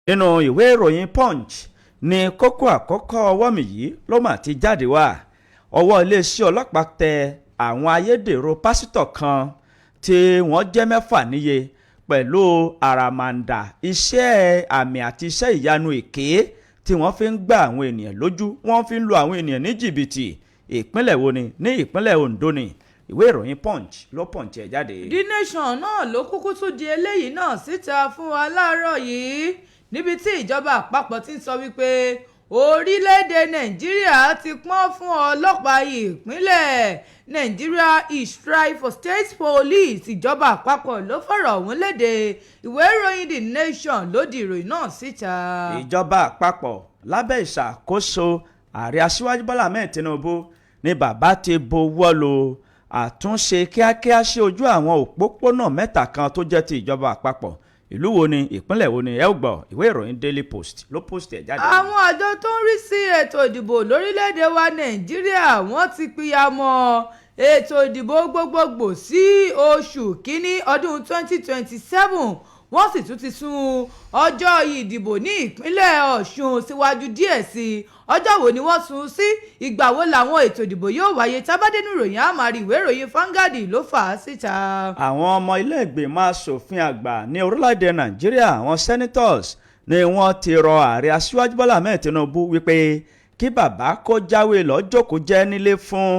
nínú ìwé ìròyìn Punch ní kókó àkọ́kọ́ ọwọ́ mi yìí ló mà ti jáde wá ọwọ́ iléeṣẹ́ ọlọ́pàá tẹ àwọn ayédèrú pásítọ̀ kan tí wọ́n jẹ́ 6 níye pẹ̀lú àràmàǹdà iṣẹ́ àmì àti iṣẹ́ ìyanu èké tí wọ́n fi ń gbá àwọn ènìyàn lójú wọ́n fi ń lu àwọn ènìyàn ní jìbìtì ìpínlẹ̀ wo ni ní ìpínlẹ̀ Ondo ni ìwé ìròyìn Punch ló Punch ẹ̀ jáde. The Nation náà ló kúkú tún di eléyìí náà síta fún wa láàárọ̀ yìí níbi tí ìjọba àpapọ̀ ti ń sọ wípé orílẹ̀-èdè Nàìjíríà ti pọ́n fún ọlọ́pàá ìpínlẹ̀ Nigeria is strive for state police ìjọba àpapọ̀ ló fọ̀rọ̀ ọ̀hún léde ìwé ìròyìn The Nation ló di ìròyìn náà síta. Ìjọba àpapọ̀ lábẹ́ ìṣàkóso ààrẹ aṣíwájú Bọ́lá Ahmed Tinubu ni bàbá ti buwọ́ lù àtúnṣe kíákíá sí ojú àwọn òpópónà 3 kan tó jẹ́ ti ìjọba àpapọ̀ ìlú wo ni ìpínlẹ̀ wo ni ẹ ó gbọ́ ìwé ìròyìn Daily Post ló post ẹ̀ jáde. àwọn àjọ tó ń rí sí ètò ìdìbò lórílẹ̀‐èdè wa Nàìjíríà wọ́n ti pìyàmọ́ ètò ìdìbò gbogbogbò sí oṣù kínní ọdún 2027 wọ́n sì tún ti sún ọjọ́ ìdìbò ní ìpínlẹ̀ Ọ̀ṣun síwájú díẹ̀ sí i ọjọ́ wo ni wọ́n sún sí ìgbà wo làwọn ètò ìdìbò yóò wáyé tábádẹ́nu ìròyìn àmàrí ìwé ìròyìn Vanguard ló fà á síta. àwọn ọmọ ilé ìgbìmọ̀ asòfin àgbà ní orílẹ̀-èdè Nàìjíríà àwọn senators ni wọ́n ti rọ ààrẹ aṣíwájú Bọ́lá Ahmed Tinubu wípé kí bàbá kó jáwé lọ́jọ́kó jẹ́ nílé fún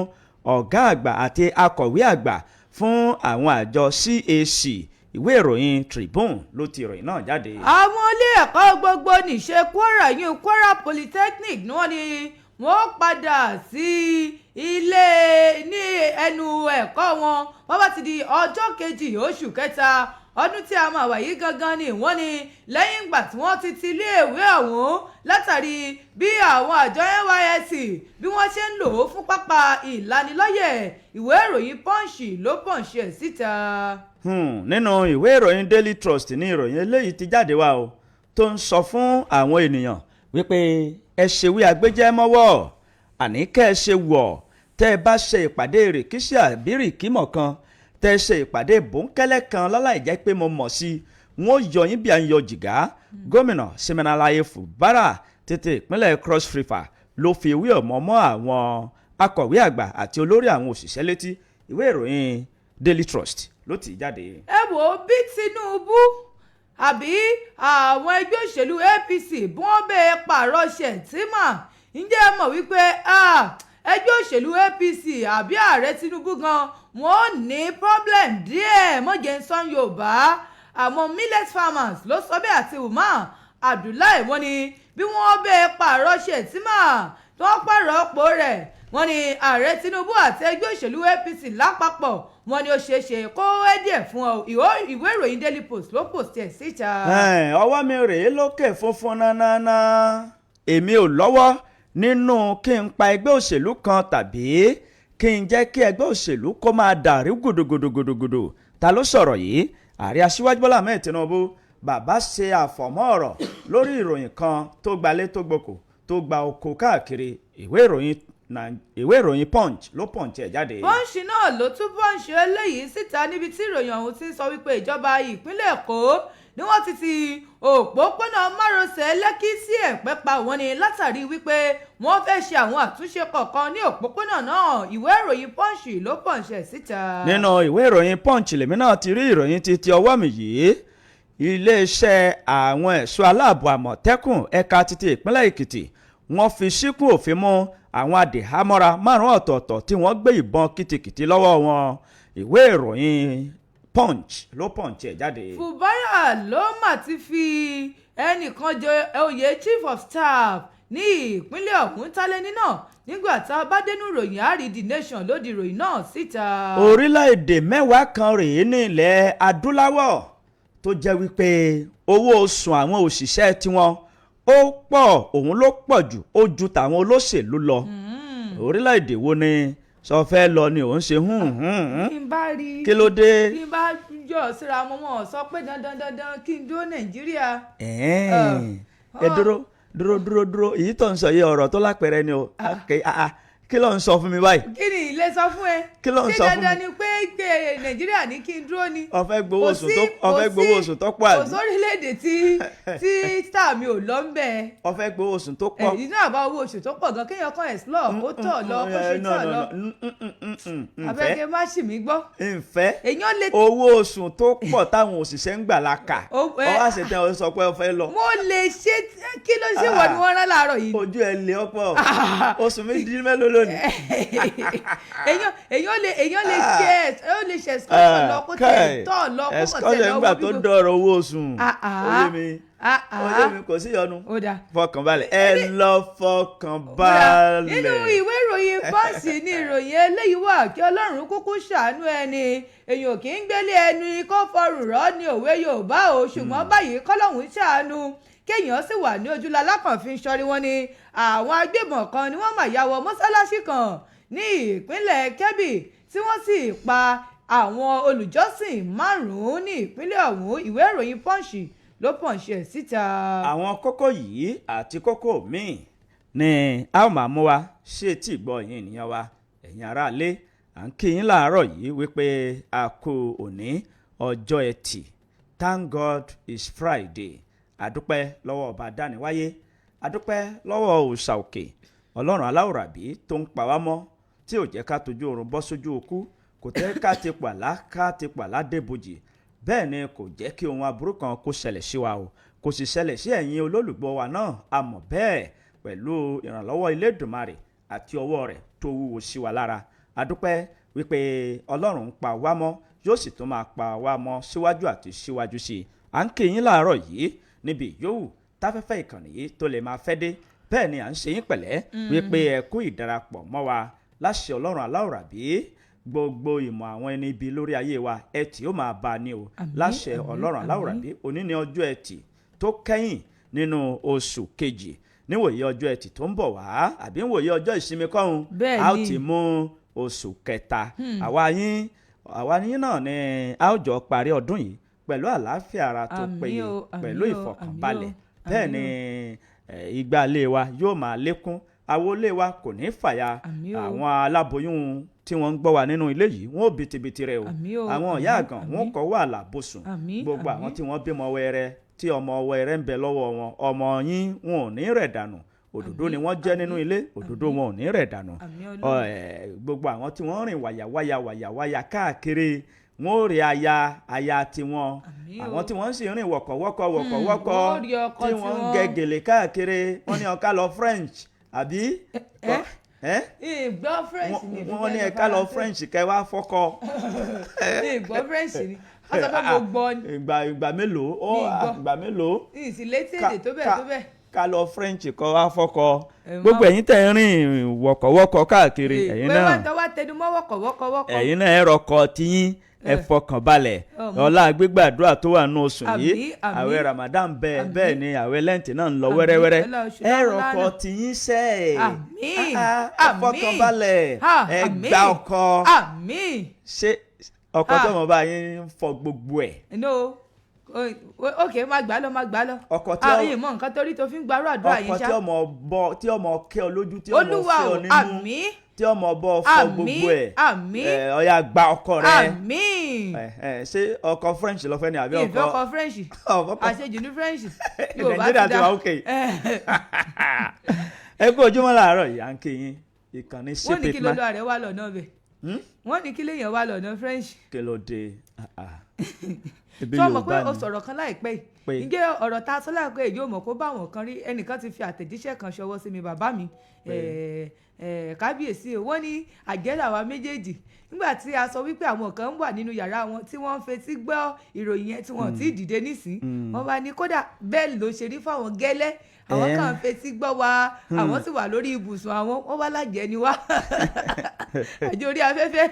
ọ̀gá àgbà àti akọ̀wé àgbà fún àwọn àjọ CAC ìwé ìròyìn Tribune ló ti ìròyìn náà jáde. àwọn ilé ẹ̀kọ́ gbogbo níṣe Kwara yún Kwara Polytechnic ni wọ́n ní wọ́n padà sí ilé ní ẹnu ẹ̀kọ́ wọn wọ́n bá ti di ọjọ́ kejì oṣù kẹta ọdún tí a máa wà yìí gangan ni wọ́n ní lẹ́yìn ìgbà tí wọ́n ti iléèwé ọ̀hún látàrí bí àwọn àjọ NYSC bí wọ́n ṣe ń lò ó fún pápá ìlanilọ́yẹ̀ ìwé ìròyìn Punch ló Punch ẹ̀ síta. nínú ìwé ìròyìn Daily Trust ní ìròyìn eléyìí ti jáde wá o tó ń sọ fún àwọn ènìyàn wípé ẹ ṣèwé agbẹjẹ́ mọ́wọ́ àní kẹ́ ẹ ṣe wọ̀ tẹ́ ẹ bá ṣe ìpàdé rìkíṣí àbí rìkímọ̀ kan tẹ́ ẹ ṣe ìpàdé bòńkẹ́lẹ́ kan láláì jẹ́ pé mo mọ̀ sí wọ́n yọ yín bí à ń yọ jìgá gómìnà Siminalayi Fubara tètè ìpínlẹ̀ Cross River ló fi ìwé ọ̀mọ́ mọ́ àwọn akọ̀wé àgbà àti olórí àwọn òṣìṣẹ́ létí ìwé ìròyìn Daily Trust ló ti jáde. ẹ wò ó bí Tinubu àbí àwọn ẹgbẹ́ òṣèlú APC bí wọ́n bẹ́ẹ̀ pààrọ̀ Shettima ǹjẹ́ ẹ mọ̀ wípé ẹgbẹ́ òṣèlú APC àbí ààrẹ Tinubu gan wọ́n ní problem díẹ̀ mọ́jẹ̀nsán Yorùbá àwọn millet farmers ló sọ bẹ́ẹ̀ àti Umar Abdullahi wọ́n ní bí wọ́n bẹ́ẹ̀ pààrọ̀ Shettima tí wọ́n pààrọ̀ ọ̀pọ̀ rẹ̀ wọ́n ní ààrẹ Tinubu àti ẹgbẹ́ òṣèlú APC lápapọ̀ wọ́n ní ó ṣeé ṣe kó ẹ díẹ̀ fún ọ ìwé ìròyìn Daily Post ló post ẹ̀ síta. ọwọ́ mi rèé lókè funfun nánáná èmi ò lọ́wọ́ nínú kí n pa ẹgbẹ́ òṣèlú kan tàbí kí n jẹ́ kí ẹgbẹ́ òṣèlú kó máa dàrú gòdògòdògòdò ta ló sọ̀rọ̀ yìí ààrẹ aṣíwájú Bọ́lá Ahmed Tinubu bàbá ṣe àfọ̀mọ́ ọ̀rọ̀ lórí ìròyìn kan tó gbalé tó gboko tó gba oko káàkiri ìwé ìròyìn Punch ló Punch ẹ̀ jáde. Punch náà ló tún Punch eléyìí síta níbi tí ìròyìn ọ̀hún ti ń sọ wípé ìjọba ìpínlẹ̀ Èkó ni wọ́n ti òpópónà márosẹ̀ Lẹ́kì sí Ẹ̀pẹ́ pa wọ́n ní látàrí wípé wọ́n fẹ́ ṣe àwọn àtúnṣe kọ̀ọ̀kan ní òpópónà náà ìwé ìròyìn Punch ló Punch ẹ̀ síta. nínú ìwé ìròyìn Punch lèmi náà ti rí ìròyìn ti ọwọ́ mi yìí iléeṣẹ́ àwọn ẹ̀ṣọ́ aláàbò Àmọ̀tẹ́kùn ẹ̀ka títí ìpínlẹ̀ Èkìtì wọ́n fi síkún òfin mú àwọn adìhámọ́ra 5 ọ̀tọ̀ọ̀tọ̀ tí wọ́n gbé ìbọn kìtìkìtì lọ́wọ́ wọn ìwé ìròyìn Punch ló Punch ẹ̀ jáde. Fubara ló mà ti fi ẹnìkan jẹ oyè Chief of Staff ní ìpínlẹ̀ ọ̀hún tálẹ́ni náà nígbà tá a bá dénú ìròyìn àárí The Nation ló di ìròyìn náà síta. orílẹ̀-èdè 10 kan rèé ní ilẹ̀ adúláwọ̀ tó jẹ́ wípé owó oṣù àwọn òṣìṣẹ́ tiwọn ó pọ̀ òun ló pọ̀ jù ó ju tàwọn olóṣèlú lọ orílẹ̀-èdè wo ni sọ fẹ́ lọ ni òun ṣe kí ló dé. kí n bá jọ síra wọn sọ pé dandan kí n dúró Nàìjíríà. ẹ dúró èyí tó ń sọ yìí ọ̀rọ̀ tó lápẹẹrẹ ni o kí ló ń sọ fún mi báyìí. kí ni ilé sọ fún ẹ. kí ló ń sọ fún mi. ṣé dandan ni pé Nàìjíríà ní kí n dúró ni. ó fẹ́ gbowó oṣù tó pọ̀ àbí. kò sórílẹ̀-èdè tí star mi ò lọ ń bẹ̀. ó fẹ́ gbowó oṣù tó pọ̀. nínú àbá owó oṣù tó pọ̀ gan kéèyàn kan explore kó tọ̀ lọ kó ṣe tọ̀ lọ. abẹ́kẹ́ má ṣì mí gbọ́. ǹfẹ́ owó oṣù tó pọ̀ táwọn òṣìṣẹ́ ń gbà la kà ọ wá ṣe tẹ́ ọ sọ pé ọ fẹ́ lọ. mo lè ṣe kí ló ṣe wọ ni wọ́n rán láàárọ̀ yìí. ojú ẹ lè ọ̀pọ̀ oṣù méjì mélòó lónìí. èèyàn lè ṣe excursion lọ kó tẹ̀ tọ̀ lọ kó kọ̀ tẹ̀ lọ. excursion nígbà tó dọ̀rọ̀ owó oṣù oyè mi kò sí yọnu fọkànbalẹ̀ ẹ lọ fọkànbalẹ̀. nínú ìwé ìròyìn Punch ní ìròyìn eléyìí wà kí Ọlọ́run kúkú ṣàánú ẹni èèyàn kì í gbélé ẹni kó fọrùn rọ́ ní òwe Yorùbá o ṣùgbọ́n báyìí kọ́lọ́hún ṣàánú kéèyàn sì wà ní ojúlá lákànfin sọrí wọn ni àwọn agbébọn kan ni wọ́n mà ya wọ mọ́sálásí kan ní ìpínlẹ̀ Kebbi tí wọ́n sì pa àwọn olùjọ́sìn 5 ní ìpínlẹ̀ ọ̀hún. ìwé ìròyìn Punch ló pọ̀nṣẹ́ síta. àwọn kókó yìí àti kókó míì ni a ó máa mú wa ṣé tí gbọ́ yín ènìyàn wa ẹ̀yin aráalé à ń kí yín láàárọ̀ yìí wípé a kú òní ọjọ́ ẹtì Thank God it's Friday. Adúpẹ́ lọ́wọ́ ọba dániwáyé, adúpẹ́ lọ́wọ́ òòṣà òkè, ọlọ́run aláwòrábí tó ń pa wá mọ́ tí ò jẹ́ ká tójú oorun bọ́ sójú okú, kò tẹ́ ká ti pàlá débojì, bẹ́ẹ̀ ni kò jẹ́ kí ohun aburú kan kó ṣẹlẹ̀ sí wa o, kò sì ṣẹlẹ̀ sí ẹ̀yin olólùgbọ́ wa náà, a mọ̀ bẹ́ẹ̀ pẹ̀lú ìrànlọ́wọ́ Elédùmarè àti ọwọ́ rẹ̀ tó wúwo sí wa lára. Adúpẹ́ wípé ọlọ́run ń pa wá mọ́, yóò sì tún máa pa wá mọ́ síwájú àti síwájú sí i. À ń kí yín láàárọ̀ yìí níbi yòówù táfẹ́fẹ́ ìkànnì yìí tó lè máa fẹ́ dé, bẹ́ẹ̀ ni à ń ṣe yín pẹ̀lẹ́ wípé ẹ kú ìdarapọ̀ mọ́ wa láṣẹ ọlọ́run aláwòrábí, gbogbo ìmọ̀ àwọn ẹni ibi lórí ayé wa ẹtì ó máa bá a ní o láṣẹ ọlọ́run aláwòrábí. Òní ni ọjọ́ ẹtì tó kẹ́yìn nínú oṣù kejì, níwòye ọjọ́ ẹtì tó ń bọ̀ wá àbí níwòye ọjọ́ ìsinmi kọ́hún a ó ti mú oṣù kẹta. àwa yín náà ni a ó jọ parí ọdún yìí pẹ̀lú àlàáfíà ara tó péye pẹ̀lú ìfọ̀kànbalẹ̀. Bẹ́ẹ̀ ni ìgbà ilé wa yóò máa lékún, àwo ilé wa kò ní fàya. Àwọn aláboyún tí wọ́n ń gbọ́ wa nínú ilé yìí wọ́n ò bìtìbìtì rẹ̀ o. Àwọn ìyá àgàn wọ́n kọ́ wà lábòsùn. Gbogbo àwọn tí wọ́n bímọ wẹ́rẹ́ tí ọmọ wẹ́rẹ́ ń bẹ lọ́wọ́ wọn, ọmọ yín wọn ò ní rẹ̀ dànù. Òdòdó ni wọ́n jẹ́ nínú ilé, òdòdó wọn ò ní rẹ̀ dànù. Gbogbo àwọn tí wọ́n rìn wàyàwàyà káàkiri wọ́n ò rí aya tiwọn. Àwọn tí wọ́n sì rìn wọ̀kọ̀wọ́kọ̀ tí wọ́n ń gẹ gèlè káàkiri wọ́n ní ọ̀ká lọ French àbí ìgbọ́ French ni wọ́n ní ẹ̀ka lọ French kẹ́ wá fọ́kọ. ìgbọ́ French ni wọ́n sọ pé mo gbọ́ ni. ìgbà mélòó ìsìlétí èdè tó bẹ́ẹ̀. ká lọ French kọ́ wá fọ́kọ. Gbogbo ẹ̀yin tẹ̀ ń rìn wọ̀kọ̀wọ́kọ̀ káàkiri ẹ̀yin náà. wẹ́wà tó wá tẹnu mọ́ wọ̀kọ̀wọ́kọ̀. ẹ̀yin náà ẹ rọkọ tiyín ẹ fọkànbalẹ̀ ọlá gbígbàdúrà tó wà nínú oṣù yìí, àwẹ̀ Ramadan bẹ́ẹ̀ ni àwẹ̀ lẹ́ǹtì náà ń lọ wẹ́rẹ́wẹ́rẹ́. ẹ rọkọ tiyín sẹ́ ẹ fọkànbalẹ̀ ẹ gba ọkọ. ṣé ọkọ tó mọ̀ bá yín fọ gbogbo ẹ̀. ok má gbà lọ. ọkọ tí ó mọ nǹkan torí tó fi ń gbàrú àdúrà yín ṣá. ọkọ tí ọmọ kẹ́ ọ lójú tí ọmọ fẹ́ ọ nínú tí ọmọ bọ fọ gbogbo ẹ ọya gba ọkọ rẹ. ṣé ọkọ French lọ fẹ́ ni àbí ọkọ. ìfẹ́ ọkọ French àṣejù ní French yóò bá ti dá. Nàìjíríà ti wà ókè. ẹ kú ojúmọ́ láàárọ̀ yìí à ń kí yín ìkànnì ṣépè wọ́n ní kí lólo ààrẹ wà lọ́nà bẹ̀ wọ́n ní kí lèèyàn wà lọ́nà French. kí ló dé tó mọ̀ pé o sọ̀rọ̀ kan láìpẹ́ yìí ǹjẹ́ ọ̀rọ̀ ta sọ láìpẹ́ yìí yóò mọ̀ kó báwọn kan rí ẹnìkan ti fi àtẹ̀jíṣẹ́ kan ṣọwọ́ sí mi bàbá mi kábíyèsí o wọ́n ní àjẹ́lẹ̀ àwa méjèèjì nígbà tí a sọ wípé àwọn kan wà nínú yàrá wọn tí wọ́n ń fetí gbọ́ ìròyìn yẹn tí wọ́n ti dìde nísìn wọ́n bá ní kódà bẹ́ẹ̀ ló ṣe rí fáwọn gẹ́lẹ́ àwọn kan fetí gbọ́ wa àwọn sì wà lórí ibùsùn àwọn wọ́n wá lájẹ́ ni wá àjọ orí afẹ́fẹ́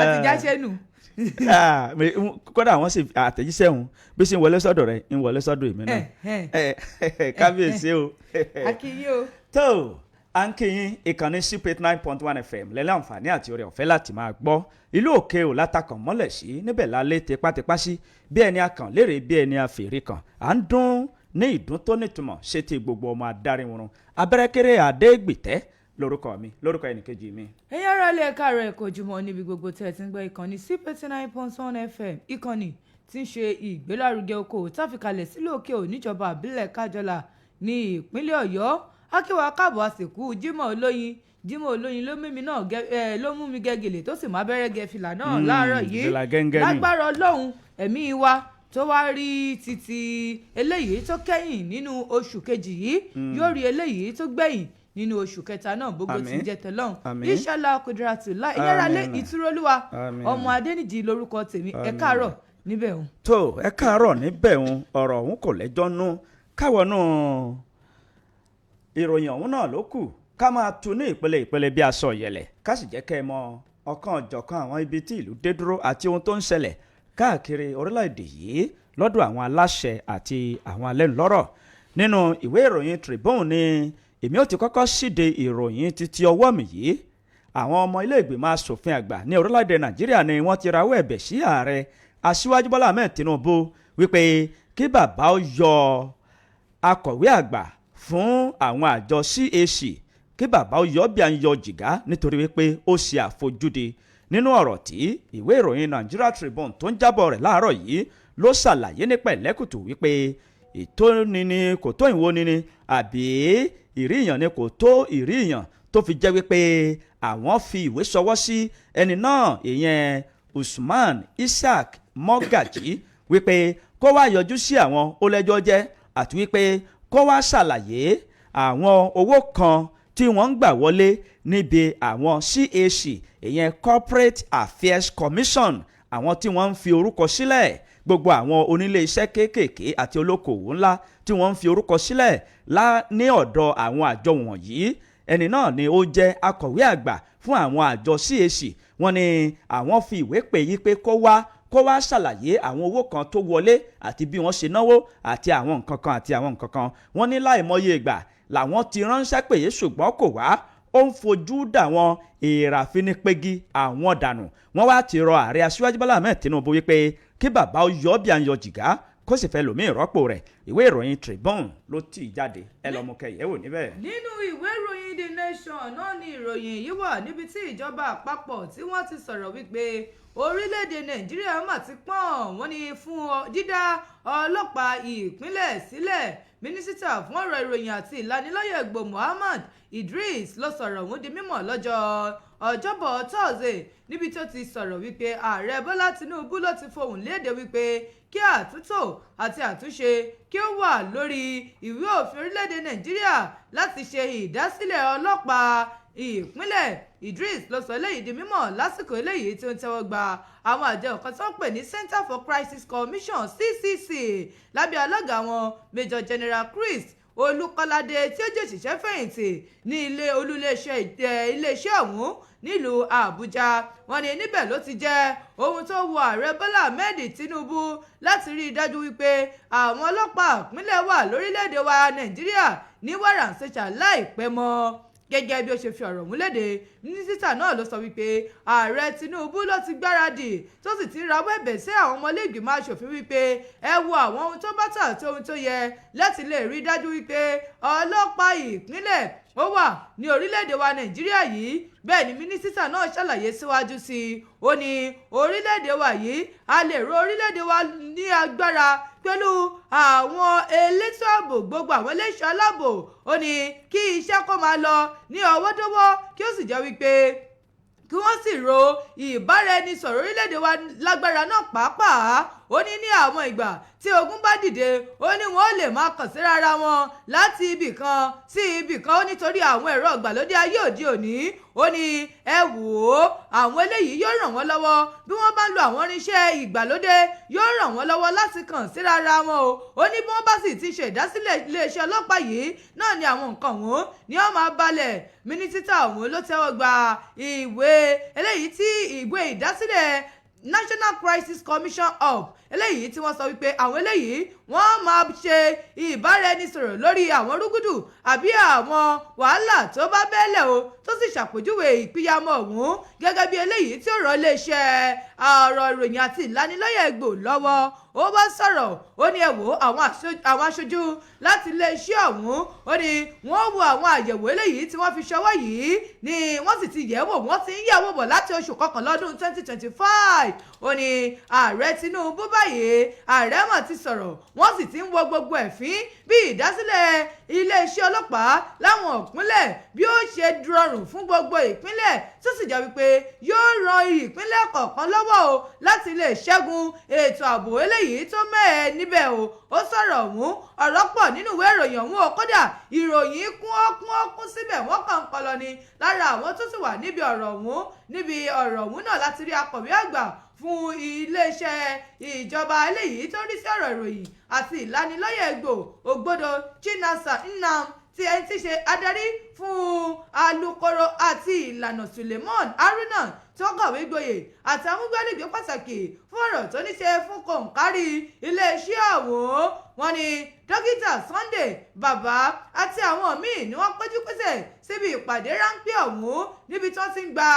àti jáṣẹ́ nù. kódà wọ́n sì àtẹ̀jíṣẹ́ òun bí sì ń wọlé sọ́dọ̀ rẹ̀ ń wọlé sọ́dọ̀ èmi náà kábíyèsí o. akínyìn o. tó à ń kíyìn ìkànnì Super 89.1 FM lẹ́lẹ́ àǹfààní àti oore ọ̀fẹ́ láti máa gbọ́ ìlú òkè ò látàkàn mọ́lẹ̀ sí níbẹ̀ lálé tipátipá sí bí ẹni akàn lérè bí ẹni àfèrè kan à ń dún ní ìdún tó nítumọ̀ ṣe ti gbogbo ọmọ adarí wọn abẹ́rẹ́kẹ́rẹ́ àdégbìtẹ́ lórúkọ mi lórúkọ ẹnìkejì mi. ẹ̀yin ará ilé ẹ̀ka rẹ̀ kò jùmọ̀ níbi gbogbo tẹ̀ tí ń gbọ́ ìkànnì C89.1 FM ìkànnì tí ń ṣe ìgbélárugẹ okòwò táfikalẹ̀ sílùú òkè ò níjọba àbílẹ̀ kájọlà ní ìpínlẹ̀ ọ̀yọ́ akíwá káàbọ̀ àsìkò Jímọ̀ Olóyin ló mímí náà ló mú mi gẹ́gẹ́lẹ̀ tó sì má bẹ́rẹ́ gẹ fìlà náà láàárọ̀ yìí lágbára ọlọ́run ẹ̀mí wa tó wá rí títí eléyìí tó kẹ́yìn nínú oṣù kejì yìí yóò rí eléyìí tó gbẹ̀yìn nínú oṣù kẹta náà gbogbo tí ń jẹ tẹlọ́hún inshallah Qudratullah ìyáralé ìtúrólúwa ọmọ Adéníjì lórúkọ tèmi ẹ káàárọ̀ níbẹ̀ òun. tó ẹ káàárọ̀ níbẹ̀ òun ọ̀rọ̀ òun kò lẹ́jọ́ nú káwọnú ìròyìn ọ̀hún náà ló kù ká máa tu ní ìpele bí aṣọ ìyẹ̀lẹ̀ ká sì jẹ́ kẹ́ ẹ mọ ọ̀kan ọ̀jọ̀kan àwọn ibi tí ìlú dé dúró àti ohun tó ń ṣẹlẹ̀ káàkiri orílẹ̀-èdè yìí lọ́dọ̀ àwọn aláṣẹ àti àwọn alẹ́nulọ́rọ̀ nínú ìwé ìròyìn Tribune ni èmi ò ti kọ́kọ́ ṣíde ìròyìn títí ọwọ́ mi yìí àwọn ọmọ ilé ìgbìmọ̀ asòfin àgbà ní orílẹ̀-èdè Nàìjíríà ni wọ́n ti rawọ́ ẹ̀bẹ̀ sí ààrẹ Aṣíwájú Bọ́lá Ahmed Tinubu wípé kí bàbá ó yọ akọ̀wé àgbà fún àwọn àjọ CAC kí bàbá ó yọ bí à ń yọ jìgá nítorí wípé ó ṣe àfojúdi nínú ọ̀rọ̀ tí ìwé ìròyìn Nigeria Tribune tó ń jábọ̀ rẹ̀ láàárọ̀ yìí ló ṣàlàyé ní pẹ̀lẹ́kùtù wípé ìtónini kò tó ìwónini àbí ìríyàn ni kò tó ìríyàn tó fi jẹ́ wípé àwọn fi ìwé ṣọwọ́ sí ẹni náà ìyẹn Usman Isaac Mogaji wípé kó wá yọjú sí àwọn ó lẹ́jọ́ jẹ́ àti wípé kó wá ṣàlàyé àwọn owó kan tí wọ́n ń gbà wọlé níbi àwọn CAC ìyẹn Corporate Affairs Commission àwọn tí wọ́n ń fi orúkọ sílẹ̀ gbogbo àwọn onílé iṣẹ́ kéékèèké àti olókoòwò ńlá tí wọ́n ń fi orúkọ sílẹ̀ ní ọ̀dọ̀ àwọn àjọ wọ̀nyí ẹni náà ni ó jẹ́ akọ̀wé àgbà fún àwọn àjọ CAC wọ́n ní àwọn fi ìwé pè yí pé kó wá ṣàlàyé àwọn owó kan tó wọlé àti bí wọ́n ṣe náwó àti àwọn nǹkan kan wọ́n ní láìmọye ìgbà làwọn ti ránṣẹ́ pè é ṣùgbọ́n kò wá ó ń fojú dà wọn èèrà finipegi àwọn dànù wọ́n wá ti rọ ààrẹ Aṣíwájú Bọ́lá Ahmed Tinubu wípé kí bàbá ó yọ bí à ń yọ jìgá kó sì fẹ́ lòmí ìrọ́pò rẹ̀ ìwé ìròyìn Tribune ló tì í jáde ẹ lọ mú kẹyẹ wò níbẹ̀. nínú ìwé ìròyìn The Nation náà ni ìròyìn yìí wà níbi tí ìjọba àpapọ̀ tí wọ́n ti sọ̀rọ̀ wípé orílẹ̀-èdè Nàìjíríà mà ti pọ́n wọ́n ní fún dídá ọlọ́pàá ìpínlẹ̀ sílẹ̀ mínísítà fún ọ̀rọ̀ ìròyìn àti ìlanilọ́yẹ̀ Gbo Muhammad Idris ló sọ̀rọ̀ ọ̀hún di mímọ̀ lọ́jọ́ ọjọ́bọ̀ Thursday níbi tó ti sọ̀rọ̀ wípé ààrẹ Bọ́lá Tinubu ló ti fohùn léde wípé kí àtúntò àti àtúnṣe kí ó wà lórí ìwé òfin orílẹ̀-èdè Nàìjíríà láti ṣe ìdásílẹ̀ ọlọ́pàá ìpínlẹ̀. Idris ló sọ eléyìí di mímọ̀ lásìkò eléyìí tí ó ń tẹ́wọ́ gba àwọn àjọ kan tó ń pè ní Center for Crisis Commission CCC lábẹ́ alága wọn Major General Chris Olúkọ́ládé tí ó jẹ́ òṣìṣẹ́ fẹ̀yìntì ní iléeṣẹ́ ọ̀hún nílùú Àbújá wọ́n ní níbẹ̀ ló ti jẹ́ ohun tó wu ààrẹ Bọ́lá Ahmed Tinubu láti rí i dájú wípé àwọn ọlọ́pàá ìpínlẹ̀ wà lórílẹ̀‐èdè wa Nàìjíríà ní wàràǹṣeṣà láìpẹ́ mọ́ gẹ́gẹ́ bí ó ṣe fi ọ̀rọ̀ ọ̀hún léde mínísítà náà ló sọ wípé ààrẹ Tinubu ló ti gbáradì tó sì ti rawọ́ ẹ̀bẹ̀ sí àwọn ọmọlẹ́gbìmọ̀ aṣòfin wípé ẹ wo àwọn ohun tó bá tà àti ohun tó yẹ láti lè rí dájú wípé ọlọ́pàá ìpínlẹ̀ ó wà ní orílẹ̀-èdè wa Nàìjíríà yìí bẹ́ẹ̀ ni mínísítà náà ṣàlàyé síwájú sí i ó ní orílẹ̀-èdè wa yìí a lè ro orílẹ̀-èdè wa ní agbára pẹ̀lú àwọn elétò ààbò gbogbo àwọn eléṣọ́ aláàbò ó ní kí iṣẹ́ kó máa lọ ní ọwọ́dọ́wọ́ kí ó sì jẹ́ wípé kí wọ́n sì ro ìbáraẹnisọ̀rọ̀ orílẹ̀-èdè wa lágbára náà pàápàá ó ní àwọn ìgbà tí ogun bá dìde ó ní wọn ó lè máa kàn sí rárá wọn láti ibì kan sí ibì kan ó nítorí àwọn ẹ̀rọ ìgbàlódé ayé òde òní ó ní ẹ wò ó àwọn eléyìí yóò ràn wọ́n lọ́wọ́ bí wọ́n bá ń lo àwọn irinṣẹ́ ìgbàlódé yóò ràn wọ́n lọ́wọ́ láti kàn sí rárá wọn ó ní bí wọ́n bá sì ti ṣe ìdásílẹ̀ iléeṣẹ́ ọlọ́pàá yìí náà ni àwọn nǹkan wọn ni wọ́n máa balẹ̀ mínísítà ọ̀hún ló tẹ́wọ́ gba ìwé ìdásílẹ̀ National Crisis Commission of eléyìí tí wọ́n sọ wípé àwọn eléyìí wọ́n máa ṣe ìbáraẹnisọ̀rọ̀ lórí àwọn rúgúdù àbí àwọn wàhálà tó bá bẹ́lẹ̀ o, tó sì ṣàpèjúwe ìpínyàmọ́ ọ̀hún gẹ́gẹ́ bí eléyìí tí ó rọ iléeṣẹ́ ọ̀rọ̀ ìròyìn àti ìlanilọ́yẹ̀ gbò lọ́wọ́. Ó bá sọ̀rọ̀ ó ní ẹ wò àwọn aṣojú láti iléeṣẹ́ ọ̀hún, ó ní wọ́n wo àwọn àyẹ̀wò eléyìí tí wọ́n fi ṣọwọ́ yìí ni wọ́n sì ti yẹ̀ wò, wọ́n ti ń yẹ̀ wò bọ̀ láti oṣù kọkànlá ọdún 2025. Ó ní ààrẹ Tinubu báyìí ààrẹ mọ̀ ti sọ̀rọ̀, wọ́n sì ti ń wo gbogbo ẹ̀fín bí ìdásílẹ̀ iléeṣẹ́ ọlọ́pàá láwọn ìpínlẹ̀ bí ó ṣe rọrùn fún gbogbo ìpínlẹ̀, tó sì jẹ́ wípé yóò ran ìpínlẹ̀ kọ̀ọ̀kan lọ́wọ́ o láti lè ṣẹ́gun ètò ààbò eléyìí tó mẹ́ẹ̀ níbẹ̀ o. Ó sọ̀rọ̀ ọ̀hún, ọ̀rọ̀ pọ̀ nínú ìwé ìròyìn ọ̀hún o, kódà ìròyìn kún síbẹ̀ wọ́n kàn ń kọlọ ni. Lára àwọn tó sì wà níbi ọ̀rọ̀ ọ̀hún náà láti rí akọ̀wé àgbà fún iléeṣẹ́ ìjọba eléyìí tó ń rí sí ọ̀rọ̀ ìròyìn àti ìlanilọ́yẹ̀ gbò Ògbódò Chinasa Nnam, tí ẹni tí ṣe adarí fún alukoro àti ìlànà Suleiman Haruna tó kọ̀wé gboyè àti amúgbálẹ́gbẹ̀ẹ́ pàtàkì fún ọ̀rọ̀ tó ní ṣe fún kòǹkárí iléeṣẹ́ ọ̀hún. Wọ́n ní dókítà Sunday Bàbá àti àwọn míì ni wọ́n péjú pésẹ̀ síbi ìpàdé ráńpẹ́ ọ̀hún níbi tí wọ́n ti ń gba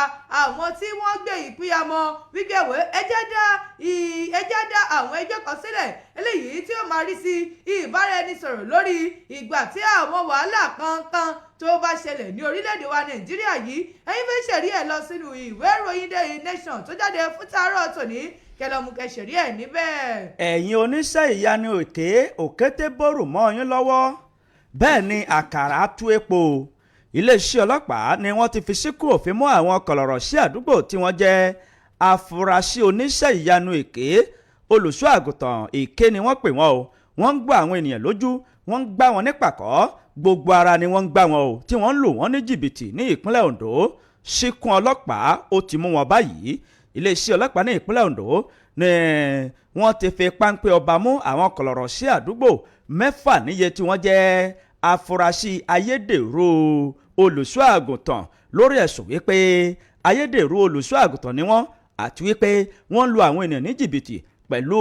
àwọn tí wọ́n gbé ìpínyàmọ́ wígbẹ̀wé ẹjẹ́ dá àwọn ẹgbẹ́ kan sílẹ̀ eléyìí tí ó máa rí sí ìbáraẹnisọ̀rọ̀ lórí ìgbà tí àwọn wàhálà kankan tó bá ṣẹlẹ̀ ní orílẹ̀-èdè wa Nàìjíríà yìí. Ẹ̀yin fẹ́ ṣẹ̀rí ẹ̀ lọ sínú ìwé ìròyìn Daily Nation tó jáde fún tàárọ̀ tòní, kẹlọ́mù kẹsẹ̀rí ẹ̀ níbẹ̀. ẹ̀yin oníṣẹ́ ìyanu òkété bòrò mọ́ yín lọ́wọ́, bẹ́ẹ̀ ni àkàrà tú epo. Iléeṣẹ́ ọlọ́pàá ni wọ́n ti fi síkú òfin mú àwọn kọ̀lọ̀rọ̀ sí àdúgbò tí wọ́n jẹ́ afurasí oníṣẹ́ ìyanu èké. Olùṣọ́ àgùntàn èké ni wọ́n pè wọ́n o. Wọ́n ń gbá àwọn ènìyàn lójú, wọ́n ń gbá wọn ní pàkọ́, gbogbo ara ni wọ́n ń gbá wọn o, tí wọ́n ń lò wọ́n ní jìbìtì ní ìpínlẹ̀ Ondo. Ṣíkún ọlọ́pàá ó ti mú wọn báyìí. Iléeṣẹ́ ọlọ́pàá ní ìpínlẹ̀ Ondo ni wọ́n ti fi páńpẹ́ ọba mú àwọn kọ̀lọ̀rọ̀ sí àdúgbò 6 níye tí wọ́n jẹ́ afurasí ayédèrú olùṣọ́ àgùntàn lórí ẹ̀sùn wípé ayédèrú olùṣọ́ àgùntàn ni wọ́n, àti wípé wọ́n lu àwọn ènìyàn ní jìbìtì pẹ̀lú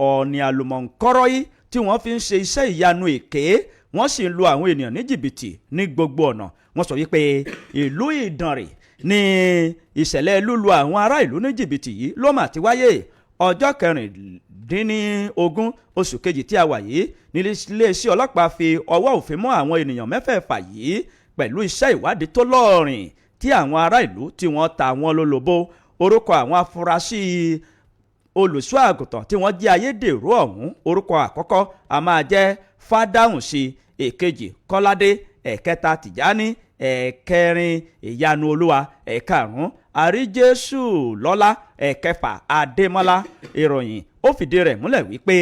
ọ̀nì àlùmọ̀ǹkọ́rọ́ yìí tí wọ́n fi ń ṣe iṣẹ́ ìyanu èké. Wọ́n sì ń lu àwọn ènìyàn ní jìbìtì ní gbogbo ọ̀nà. Wọ́n sọ wípé ìlú Ìdànrè ní ìṣẹ̀lẹ̀ lúlu àwọn ará ìlú ní jìbìtì yìí ló mà ti wáyé. Ọjọ́ 16 oṣù kejì tí a wà yìí ní iléeṣẹ́ ọlọ́pàá fi ọwọ́ òfin mú àwọn ènìyàn 6 yìí pẹ̀lú iṣẹ́ ìwádìí tó lọ́ọ̀rìn tí àwọn ará ìlú tí wọ́n ta wọn lólobó. Orúkọ àwọn afurasí olùṣọ́ àgùntàn tí wọ́n jẹ́ ayédèrú ọ̀hún, orúkọ àkọ́kọ́ a máa jẹ́ Fádáhùnṣe, èkejì Kọ́ládé, ẹ̀kẹta Tìjání, ẹ̀kẹrin Ìyanu Olúwa, ẹ̀karùn-ún Àríjésù Lọ́lá, ẹ̀kẹfà Adémọ́lá. Ìròyìn ó fìdí rẹ̀ múlẹ̀ wípé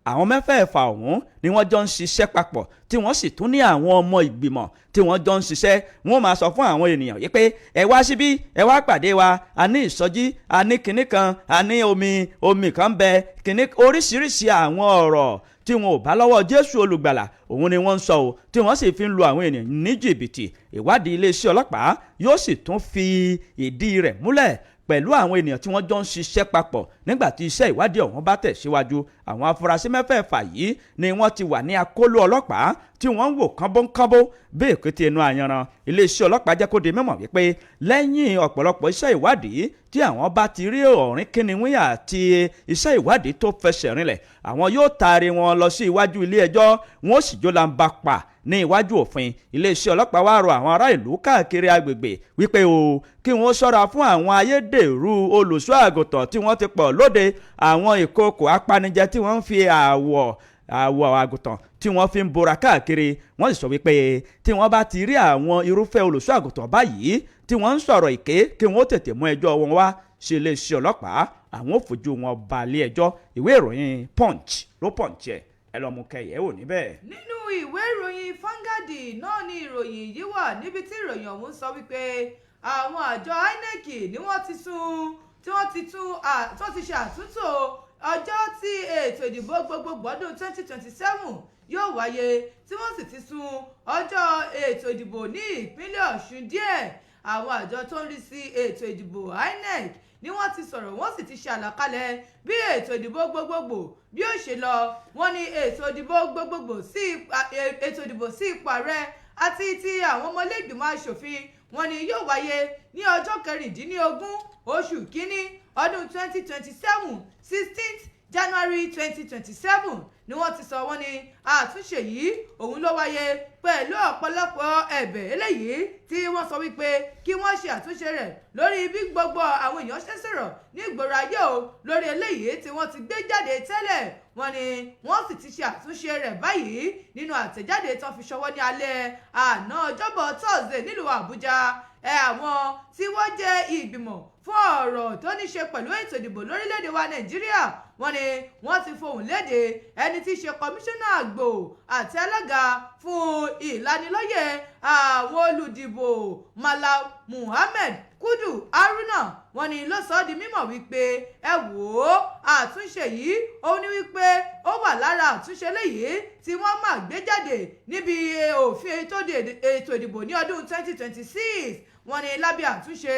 àwọn 6 ọ̀hún ni wọ́n jọ ń ṣiṣẹ́ papọ̀, tí wọ́n sì tún ní àwọn ọmọ ìgbìmọ̀ tí wọ́n jọ ń ṣiṣẹ́. Wọ́n máa sọ fún àwọn ènìyàn yìí pé ẹ wá síbí, ẹ wá pàdé wa, a ní ìsọjí, a ní kinní kan, a ní omi kan bẹ, kinní oríṣiríṣi àwọn ọ̀rọ̀ tí wọn ò bá lọ́wọ́ Jésù olùgbàlà òun ni wọ́n ń sọ o, tí wọ́n sì fi ń lu àwọn ènìyàn ní jìbìtì. Ìwádìí iléeṣẹ́ ọlọ́pàá yóò sì tún fi ìdí rẹ̀ múlẹ̀ pẹ̀lú àwọn ènìyàn tí wọ́n jọ ń ṣiṣẹ́ papọ̀ nígbà tí iṣẹ́ ìwádìí ọ̀hún bá tẹ̀ síwájú. Àwọn afurasí 6 yìí ni wọ́n ti wà ní akóló ọlọ́pàá tí wọ́n ń wò kánbónkánbó bí èkúté inú ayanran. Iléeṣẹ́ ọlọ́pàá jẹ́ kó di mímọ̀ wípé lẹ́yìn ọ̀pọ̀lọpọ̀ iṣẹ́ ìwádìí tí àwọn bá ti rí ọ̀rìn kínníwín àti iṣẹ́ ìwádìí tó fẹsẹ̀ rinlẹ̀, àwọn yóò taari wọn lọ sí iwájú ilé ẹjọ́, wọn ó sì jólàǹbá pa ní iwájú òfin. Iléeṣẹ́ ọlọ́pàá wá rọ àwọn ará ìlú káàkiri agbègbè wípé o kí wọ́n ṣọ́ra fún àwọn ayédèrú olùṣọ́ àgùntàn tí wọ́n ti pọ̀ lóde, àwọn ìkookò apanijẹ tí wọ́n ń fi àwọ̀ àgùntàn tí wọ́n fi ń bora káàkiri. Wọ́n sì sọ wípé tí wọ́n bá ti rí àwọn irúfẹ́ olùṣọ́ àgùntàn báyìí tí wọ́n ń sọ̀rọ̀ èké, kí wọ́n tètè mú ẹjọ́ wọn wá sí iléeṣẹ́ ọlọ́pàá, àwọn ò fojú wọn balẹ̀ ẹjọ́. Ìwé ìròyìn Punch ló Punch ẹ̀, ẹ lọ mú kẹyẹ wò níbẹ̀. Nínú ìwé ìròyìn Vanguard náà ni ìròyìn yìí wà, níbi tí ìròyìn ọ̀hún sọ wípé àwọn àjọ INEC ni wọ́n ti ṣe àtúntò ọjọ́ tí ètò ìdìbò gbogbogbò ọdún 2027 yóò wáyé, tí wọ́n sì ti sún ọjọ́ ètò ìdìbò ní ìpínlẹ̀ Ọ̀ṣun díẹ̀. Àwọn àjọ tó ń rí sí ètò ìdìbò INEC ni wọ́n ti sọ̀rọ̀ wọ́n sì ti ṣe àlàkalẹ̀ bí ètò ìdìbò gbogbogbò bí ó ṣe lọ. wọ́n ní ètò ìdìbò gbogbogbò sí ipò ààrẹ àti ti àwọn ọmọlẹ́gbìmọ̀ aṣòfin wọ́n ní yóò wáyé ní ọjọ́ 16 oṣù kínní ọdún 2027 16th January 2027 ni wọ́n ti sọ. wọ́n ní àtúnṣe yìí òun ló wáyé pẹ̀lú ọ̀pọ̀lọpọ̀ ẹ̀bẹ̀ eléyìí tí wọ́n sọ wípé kí wọ́n ṣe àtúnṣe rẹ̀ lórí bí gbogbo àwọn èèyàn ṣe sọ̀rọ̀ ní ìgboro ayé o lórí eléyìí tí wọ́n ti gbé jáde tẹ́lẹ̀. wọ́n ní wọ́n sì ti ṣe àtúnṣe rẹ̀ báyìí nínú àtẹ̀jáde tó fi ṣọwọ́ ní alẹ́ àná ọjọ́bọ̀ Thursday nílùú Àbújá. àwọn tí wọ́n jẹ́ ìgbìmọ̀ fún ọ̀rọ̀ tó ní ṣe pẹ̀lú ètò ìdìbò lórílẹ̀‐èdè wa Nàìjíríà wọ́n ní wọ́n ti fohùn léde ẹni tí í ṣe kọmíṣánná àgbò àti alága fún ìlanilọ́yẹ̀ àwọn olùdìbò Malam Muhammed Kudu Haruna wọ́n ní ló sọ ọ́ di mímọ̀ wípé ẹ wò ó àtúnṣe yìí ó ní wípé ó wà lára àtúnṣe léyìí tí wọ́n máa gbé jáde níbi òfin tó de ètò ìdìbò ní ọdún 2026. wọ́n ní lábẹ́ àtúnṣe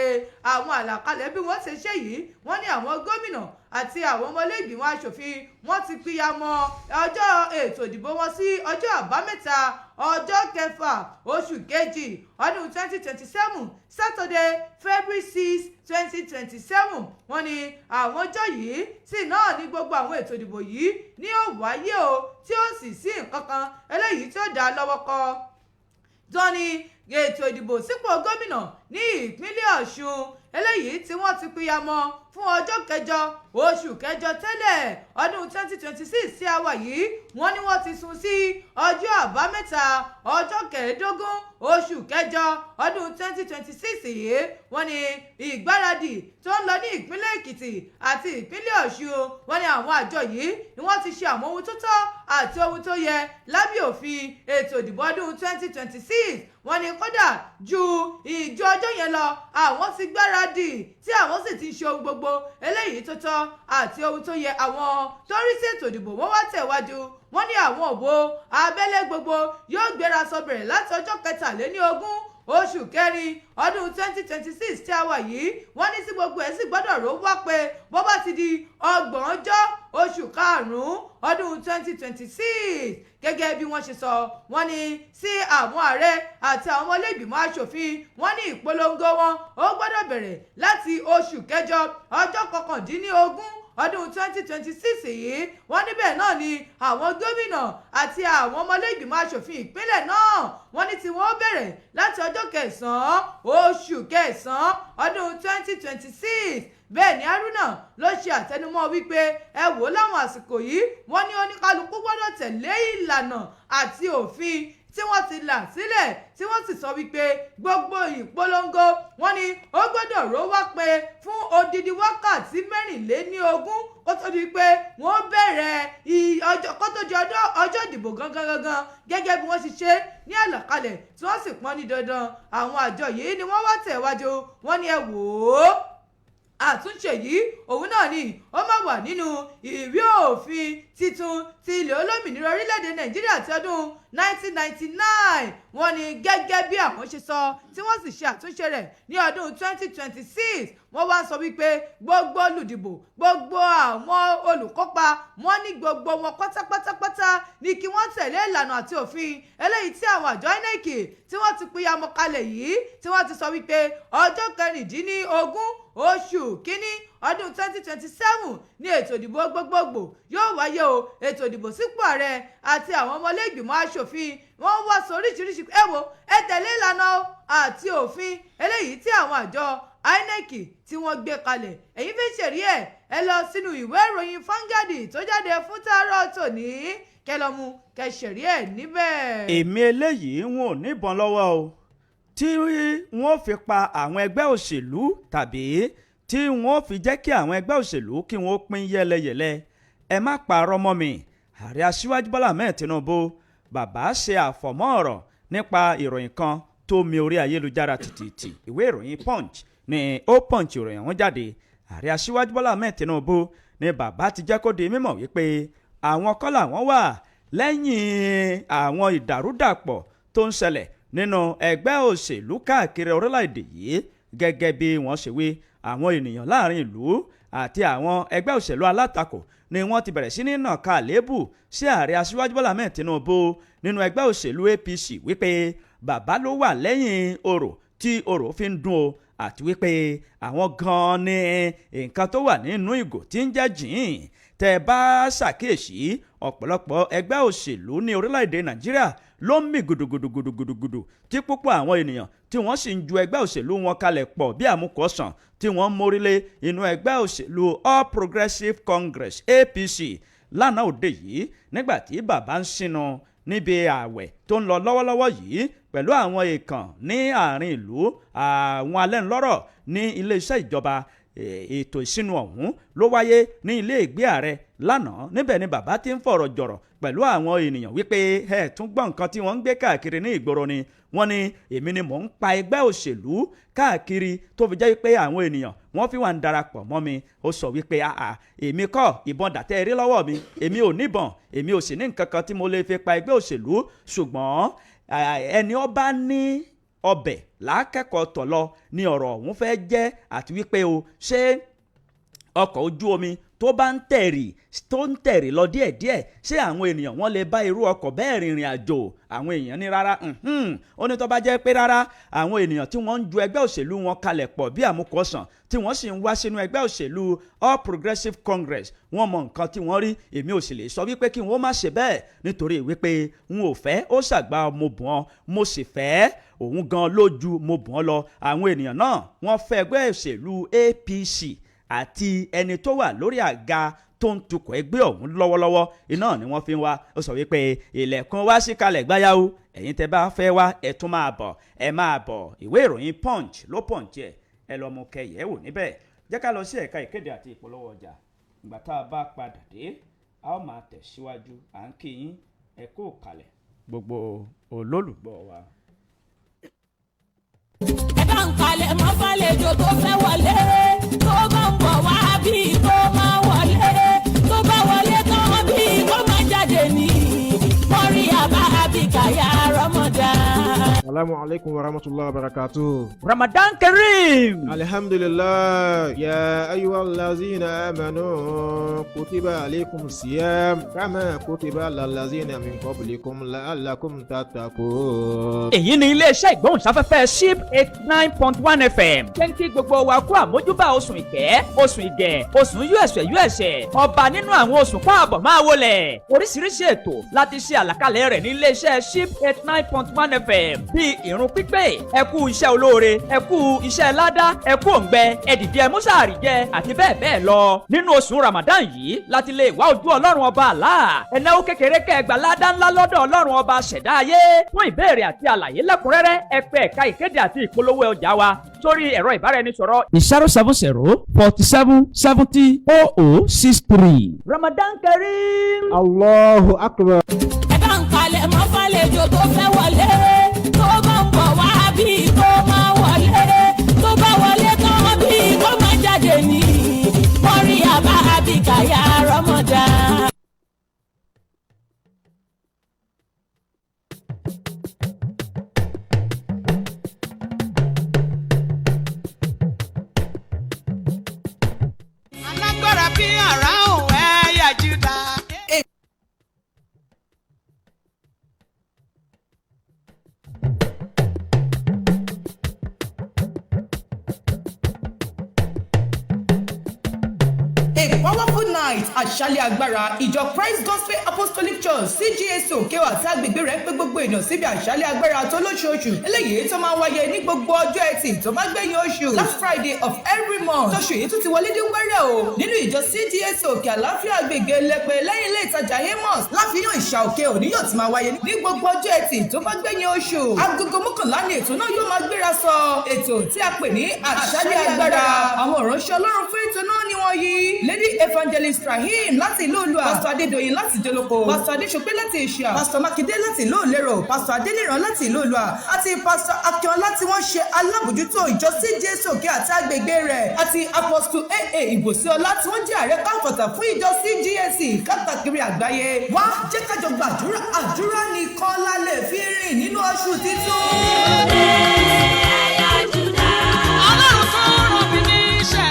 àwọn àlàkalẹ̀ bí wọ́n ṣe ṣe yìí wọ́n ní àwọn gómìnà àti àwọn ọmọlẹ́gbìmọ̀ aṣòfin wọ́n ti pìyàmọ́ ọjọ́ ètò ìdìbò wọn sí ọjọ́ àbámẹ́ta ọjọ́ 6 oṣù kejì ọdún 2027 Saturday February 6 2027. wọ́n ní àwọn ọjọ́ yìí sì náà ní gbogbo àwọn ètò ìdìbò yìí ní ó wáyé o tí ó sì sí nǹkan kan eléyìí tí ó dá lọ́wọ́ kọ. tọ́ni ètò ìdìbò sípò gómìnà ní ìpínlẹ̀ Ọ̀ṣun eléyìí tí wọ́n ti pìyàmọ́ fún ọjọ́ 8 oṣù kẹjọ tẹ́lẹ̀ ọdún 2026 tí a wà yìí wọ́n ní wọ́n ti sún sí ọjọ́ àbámẹ́ta ọjọ́ 15 oṣù kẹjọ ọdún 2026 yìí. wọ́n ní ìgbáradì tó ń lọ ní ìpínlẹ̀ Èkìtì àti ìpínlẹ̀ Ọ̀ṣun wọ́n ní àwọn àjọ yìí ni wọ́n ti ṣe àwọn ohun tó tọ́ àti ohun tó yẹ lábẹ́ òfin ètò ìdìbò ọdún 2026. wọ́n ní kódà ju ìjọ ọjọ́ yẹn lọ àwọn ti gbáradì tí àwọn sì ti ṣe ohun gbogbo eléyìí tó tọ́ àti ohun tó yẹ. àwọn tó rí sí ètò ìdìbò wọ́n wá tẹ̀wájú wọ́n ní àwọn òbò abẹ́lé gbogbo yóò gbéra sọ bẹ̀rẹ̀ láti ọjọ́ 23 oṣù kẹrin ọdún 2026 tí a wà yìí. wọ́n ní sí gbogbo ẹ̀ sì gbọ́dọ̀ ró wá pé bó bá ti di 30 oṣù karùn-ún ọdún 2026 gẹ́gẹ́ bí wọ́n ṣe sọ. wọ́n ní sí àwọn ààrẹ àti àwọn ọmọlẹ́gbìmọ̀ aṣòfin wọ́n ní ìpolongo wọn ó gbọ́dọ̀ bẹ̀rẹ̀ láti oṣù kẹjọ ọjọ́ 19 ọdún 2026 yìí. wọ́n níbẹ̀ náà ni àwọn gómìnà àti àwọn ọmọlẹ́gbìmọ̀ aṣòfin ìpínlẹ̀ náà wọ́n ní tí wọ́n bẹ̀rẹ̀ láti ọjọ́ 9 oṣù kẹsàn-án ọdún 2026. bẹ́ẹ̀ ni Haruna ló ṣe àtẹnumọ́ wípé ẹ wò láwọn àsìkò yìí wọ́n ní oníkálukú gbọ́dọ̀ tẹ̀lé ìlànà àti òfin tí wọ́n ti là sílẹ̀ tí wọ́n sì sọ wípé gbogbo ìpolongo wọ́n ní ó gbọ́dọ̀ ró wá pé fún odidi wákàtí 24 ó tó di pé wọ́n bẹ̀rẹ̀ kó tó di ọjọ́ ìdìbò gangan gẹ́gẹ́ bí wọ́n ti ṣe ní àlàkalẹ̀ tí wọ́n sì pọ́n ní dandan. àwọn àjọ yìí ni wọ́n wá tẹ̀wájú wọ́n ní ẹ wò ó àtúnṣe yìí òun náà ni ó máa wà nínú ìwé òfin titun ti ilẹ̀ olómìnira orílẹ̀-èdè Nàìjíríà ti ọdún 1999. wọ́n ní gẹ́gẹ́ bí àwọn ṣe sọ tí wọ́n sì ṣe àtúnṣe rẹ̀ ní ọdún 2026. wọ́n wá sọ wípé gbogbo olùdìbò gbogbo àwọn olùkópa wọ́n ní gbogbo wọn pátápátápátá ní kí wọ́n tẹ̀lé ìlànà àti òfin eléyìí tí àwọn àjọ INEC tí wọ́n ti pìyàmọ́ kalẹ̀ yìí tí wọ́n ti sọ wípé ọjọ́ 16 oṣù kínní ọdún 2027 ní ètò ìdìbò gbogbogbò yóò wáyé o. ètò ìdìbò sípò ààrẹ àti àwọn ọmọlẹ́gbìmọ̀ aṣòfin wọ́n wá sọ oríṣiríṣi ẹ wo ẹ tẹ̀lé ìlànà àti òfin eléyìí tí àwọn àjọ INEC tí wọ́n gbé kalẹ̀. ẹ̀yin fẹ́ ṣẹ̀rí ẹ lọ sínú ìwé ìròyìn Vanguard tó jáde fún tàárọ̀ tòní kẹlọ́mù kẹsẹ̀rí níbẹ̀. èmi eléyìí wọn ò níbọn lọ́wọ́ o tí wọ́n fi pa àwọn ẹgbẹ́ òṣèlú tàbí tí wọ́n fi jẹ́ kí àwọn ẹgbẹ́ òṣèlú kí wọ́n pín yẹ́lẹyẹ̀lẹ. ẹ má parọ́ mọ́ mi. ààrẹ aṣíwájú Bọ́lá Ahmed Tinubu bàbá ṣe àfọ̀mọ́ ọ̀rọ̀ nípa ìròyìn kan tó mi orí ayélujára tìtìtì. ìwé ìròyìn Punch ni ó Punch ìròyìn wọn jáde. ààrẹ aṣíwájú Bọ́lá Ahmed Tinubu ni bàbá ti jẹ́ kó di mímọ̀ wípé àwọn kọ́ làwọn wà lẹ́yìn àwọn ìdàrúdàpọ̀ tó ń ṣẹlẹ̀ nínú ẹgbẹ́ òṣèlú káàkiri orílẹ̀-èdè yìí. gẹ́gẹ́ bí wọ́n ṣe wí àwọn ènìyàn láàrin ìlú àti àwọn ẹgbẹ́ òṣèlú alátakò ni wọ́n ti bẹ̀rẹ̀ sí ní nàka àléébù sí ààrẹ aṣíwájú Bọ́lá Ahmed Tinubu nínú ẹgbẹ́ òṣèlú APC wípé bàbá ló wà lẹ́yìn orò tí orò fi ń dún o àti wípé àwọn gan-an ní nǹkan tó wà nínú ìgò tí ń jẹ́ jìn. Tẹ́ bá ṣàkíyèsí ọ̀pọ̀lọpọ̀ ẹgbẹ́ òṣèlú ní orílẹ̀-èdè Nàìjíríà ló ń mì gùdùgùdùgùdùgùdù tí púpọ̀ àwọn ènìyàn tí wọ́n sì ń ju ẹgbẹ́ òṣèlú wọn kalẹ̀ pọ̀ bí àmúkọ̀ọ́sàn tí wọ́n ń mórílé inú ẹgbẹ́ òṣèlú All Progressives Congress APC lánàá òde yìí nígbà tí bàbá ń sínú níbi ààwẹ̀ tó ń lọ lọ́wọ́lọ́wọ́ yìí pẹ̀lú àwọn èèkàn ní àárín ìlú àwọn alẹ́nulọ́rọ̀ ní iléeṣẹ́ ìjọba. Ètò ìsinu ọ̀hún ló wáyé ní ilé ìgbé ààrẹ lánàá níbẹ̀ ni bàbá ti ń fọ̀rọ̀ jọ̀rọ̀ pẹ̀lú àwọn ènìyàn wípé ẹ tún gbọ́ nǹkan tí wọ́n ń gbé káàkiri ní ìgboro ni wọ́n ní èmi ni mò ń pa ẹgbẹ́ òṣèlú káàkiri tó fi jẹ́ wípé àwọn ènìyàn wọ́n fi wà ń darapọ̀ mọ́ mi. Ó sọ wípé èmi kọ́ ìbọn dàtẹ́ eré lọ́wọ́ mi, èmi ò níbọn, èmi ò sì ní nǹkan kan tí mo lè fi pa ẹgbẹ́ òṣèlú, ṣùgbọ́n ẹni ó bá ní ọbẹ̀ lákẹ́kọ̀ọ́ tọ̀ lọ ni ọ̀rọ̀ ọ̀hún fẹ́ jẹ́ àti wípé o ṣé ọkọ̀ ojú omi tó bá ń tẹ̀rì lọ díẹ̀díẹ̀ ṣé àwọn ènìyàn wọ́n lè bá irú ọkọ̀ bẹ́ẹ̀ rìnrìn àjò. Àwọn èèyàn ní rárá ó ní tó bá jẹ́ pé rárá àwọn ènìyàn tí wọ́n ń ju ẹgbẹ́ òṣèlú wọn kalẹ̀ pọ̀ bí àmúkọ̀ọ́sàn tí wọ́n sì ń wá sínú ẹgbẹ́ òṣèlú All Progressives Congress wọ́n mọ nǹkan tí wọ́n rí. Èmi ò sì lè sọ wípé kí wọ́n má ṣe bẹ́ẹ̀ nítorí wípé n ò fẹ́ ó ṣàgbà mo bùn ọ́ mo sì fẹ́ òun gan lójú mo bùn ọ́ lọ. Àwọn ènìyàn náà wọ́n fẹ́ ẹgbẹ́ òṣèlú APC àti ẹni tó wà lórí àga tó ń tukọ̀ ẹgbẹ́ ọ̀hún lọ́wọ́lọ́wọ́ iná ni wọ́n fi ń wá. Ó sọ wípé ilẹ̀kùn wá sí kalẹ̀ gbáyàwó ẹ̀yin tẹ́ bá fẹ́ wá ẹ tún máa bọ̀ ẹ máa bọ̀. Ìwé ìròyìn Punch ló Punch ẹ lọ mú kẹyẹ wò níbẹ̀. Jẹ́ ká lọ sí ẹ̀ka ìkéde àti ìpolówó ọjà. Ìgbà tá a bá padà dé a ó máa tẹ̀síwájú. À ń kí yín ẹ kú kalẹ̀ gbogbo olólùgbọ́ wa. Ẹ bá ń kalẹ̀ mọ́ fàlejò tó fẹ́ wọlé tó bá ń bọ̀ wá bí tó máa wọlé tó bá wọlé tán bí tó máa jáde ní mọ́rí àbá àbíkàyà Ramadan. Assalamu alaikum warahmatullahi wabarakatuh. Ramadan Kareem. Alhamdulillah. Ya ayyuhallazina amanu kutiba alaykum siyam kama kutiba lalazina min qablikum la'allakum tattaqun. Èyí ni iléeṣẹ́ ìgbóhùnsáfẹ́fẹ́ SHIP 89.1 FM. Jẹ́ kí gbogbo wa kú àmójúbà oṣù ìkẹ́, oṣù ìgẹ̀, oṣù yúẹ̀ṣẹ̀ ọba nínú àwọn oṣù káàbọ̀ máa wọlẹ̀. Oríṣiríṣi ètò láti ṣe àlàkalẹ̀ rẹ̀ ní iléeṣẹ́ SHIP 89.1 FM bíi ìrun pípé, ẹ kú iṣẹ́ olóore, ẹ kú iṣẹ́ ládá, ẹ kú òǹgbẹ, ẹ dìde ẹ mú sàárì jẹ àti bẹ́ẹ̀ bẹ́ẹ̀ lọ. Nínú oṣù Ramadan yìí láti lè wá ojú Ọlọ́run ọba Allah. Ẹ náwó kékeré kẹ́ẹ̀gbà ládá ńlá lọ́dọ̀ Ọlọ́run ọba ṣẹ̀dá ayé. Fún ìbéèrè àti àlàyé lẹ́kùnrẹ́rẹ́ ẹ pè ẹ̀ka ìkéde àti ìpolówó ọjà wa sórí ẹ̀rọ ìbáraẹnisọ̀rọ̀ 070 47 70 0063. Ramadan Kareem. Allahu Akbar. Ẹ bá ń kalẹ̀ mọ́ fàlejò tó fẹ́ wọlé tó bá ń bọ̀ wá bí tó máa wọlé tó bá wọlé tán bí tó máa jáde ní mọ́rí àbá àbíkàyà Ramadan. Alágbára bí àrá òun ẹ̀yà Júdà. A powerful night àṣálẹ́ agbára ìjọ Christ Gospel Apostolic Church CGSO kéwà tí agbègbè rẹ̀ pé gbogbo èèyàn síbi àṣálẹ́ agbára tó lóṣooṣù eléyìí tó máa wáyé ní gbogbo ọjọ́ ẹtì tó bá gbẹ̀yìn oṣù last Friday of every month tóṣù yìí tún ti wọlé dé wẹ́rẹ́ o nínú ìjọ CGSO òkè àláfíà agbègbè lẹ́pẹ́ lẹ́yìn ilé ìtajà Amos láfihàn ìṣà òkè òní yóò ti máa wáyé ní gbogbo ọjọ́ ẹtì tó bá gbẹ̀yìn oṣù agogo mọ́kànlá ni ètò náà yóò máa gbéra sọ ètò tí a pè ní àṣálẹ́ agbára àwọn ìránṣẹ́ Ọlọ́run fún ètò náà ni wọ́n yí Lady Evangelist Rahim láti ìlú Olúwa, Pastor Adédoyin láti Joloko, Pastor Adéṣọpé láti Ìṣà, Pastor Makinde láti ìlú Òlérò, Pastor Adéníran láti ìlú Olúwa, àti Pastor Akínọlá tí wọ́n ṣe alábòjútó ìjọ CJS Òkè àti agbègbè rẹ̀, àti Apostle AA Ìbòsíọlá tí wọ́n jẹ́ ààrẹ káfọ̀tà fún ìjọ CJS káàkiri àgbáyé. Wá jẹ́ kájọ gbàdúrà, àdúrà nìkan la lè fi rìn nínú oṣù títún. Ọlọ́run tó ràn mí níṣẹ́.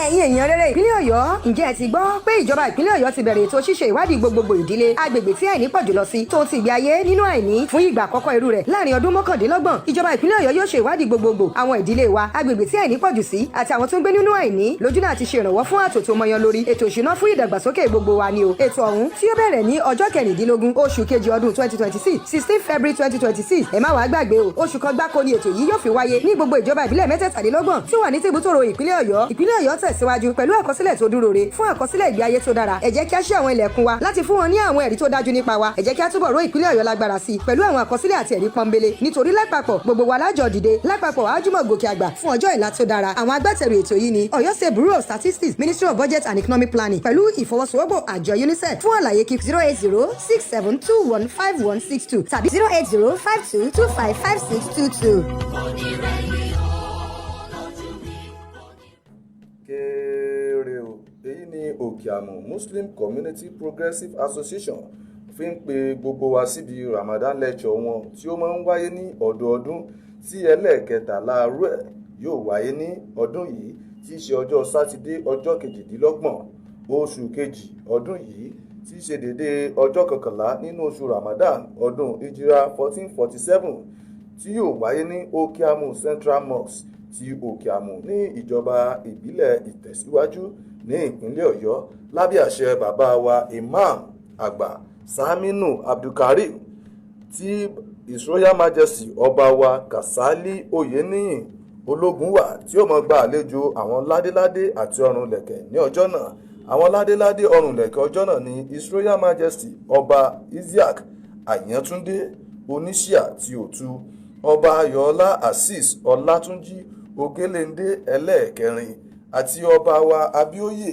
ẹ̀yin èèyàn rere ìpínlẹ̀ ọ̀yọ́ ǹjẹ́ ẹ ti gbọ́ pé ìjọba ìpínlẹ̀ ọ̀yọ́ ti bẹ̀rẹ̀ ètò ṣíṣe ìwádìí gbogbogbò ìdílé agbègbè tí àìní pọ̀jù lọ sí tó ti ìgbé ayé nínú àìní fún ìgbà àkọ́kọ́ irú rẹ̀ láàrin ọdún mọ́kàndínlọ́gbọ̀n ìjọba ìpínlẹ̀ ọ̀yọ́ yóò ṣe ìwádìí gbogbogbò àwọn ìdílé wa agbègbè tí àìní pọ̀jù sí àti àwọn tó ń gbé nínú àìní lójú náà ti ṣe ìrànwọ́ fún ààtò tó mọyan lórí ètò ìṣúná fún ìdàgbàsókè gbogbo wa ni o ètò ọ̀hún tí ó bẹ̀rẹ̀ ní ọjọ́ kẹrìndínlógún oṣù kejì ọdún 2026 16 February 2026 ẹ má wàá gbàgbé o oṣù kan gbáko ni ètò yìí yóò fi wáyé ní gbogbo ìjọba ìbílẹ̀ mẹ́tẹ̀ẹ̀tàdínlọ́gbọ̀n tí ó wà ní tìbútòrò ìpínlẹ̀ ọ̀yọ́ tẹ̀síwájú pẹ̀lú àkọsílẹ̀ tó dúró re fún àkọsílẹ̀ ìgbé ayé tó dára ẹ jẹ́ kí a ṣí àwọn ilẹ̀kùn wa láti fún wọn ní àwọn ẹ̀rí tó dájú nípa wa ẹ jẹ́ kí a túbọ̀ ró ìpínlẹ̀ ọ̀yọ́ lágbára sí i pẹ̀lú àwọn àkọsílẹ̀ àti ẹ̀rí pọ́nbélé nítorí lápapọ̀ gbogbo wa lájọ dìde lápapọ̀ àjùmọ̀ gòkè àgbà fún ọjọ́ ìlà tó dára àwọn agbátẹrù ètò yìí ni Ọ̀yọ́ State Bureau of Statistics Ministry of Budget and Economic Planning pẹ̀lú ìfọwọ́sowọ́pọ̀ àjọ UNICEF fún àlàyé kí 08067215162 tàbí 08052255622. èyí ni òkè àmù Muslim Community Progressive Association fi ń pe gbogbo wa síbi Ramadan lecture wọn tí ó máa ń wáyé ní ọdọọdún tí ẹlẹ́ẹ̀kẹtàlá rẹ̀ yóò wáyé ní ọdún yìí tí í ṣe ọjọ́ sátidé ọjọ́ kejìdínlọ́gbọ̀n oṣù kejì ọdún yìí tí í ṣe dédé ọjọ́ kọkànlá nínú oṣù Ramadan ọdún ìjírà 1447 tí yóò wáyé ní òkè àmù Central Mosque ti òkè àmù ní ìjọba ìbílẹ̀ ìtẹ̀síwájú ní ìpínlẹ̀ ọ̀yọ́ lábẹ́ àṣẹ bàbá wa imam àgbà saminu abdulkarim tí his royal majesty ọba wa kasali oyeniyin ológunwà tí ó máa gba àlejò àwọn ládéládé àti ọrùnlẹ̀kẹ̀ ní ọjọ́ náà àwọn ládéládé ọrùnlẹ̀kẹ̀ ọjọ́ náà ní his royal majesty ọba isiaq àyàntúndé oníṣíà ti òtù ọba ayọ̀ọ́lá azeez ọlátúnjí ògélèndé ẹlẹ́ẹ̀kẹrin àti ọba wa abíóyè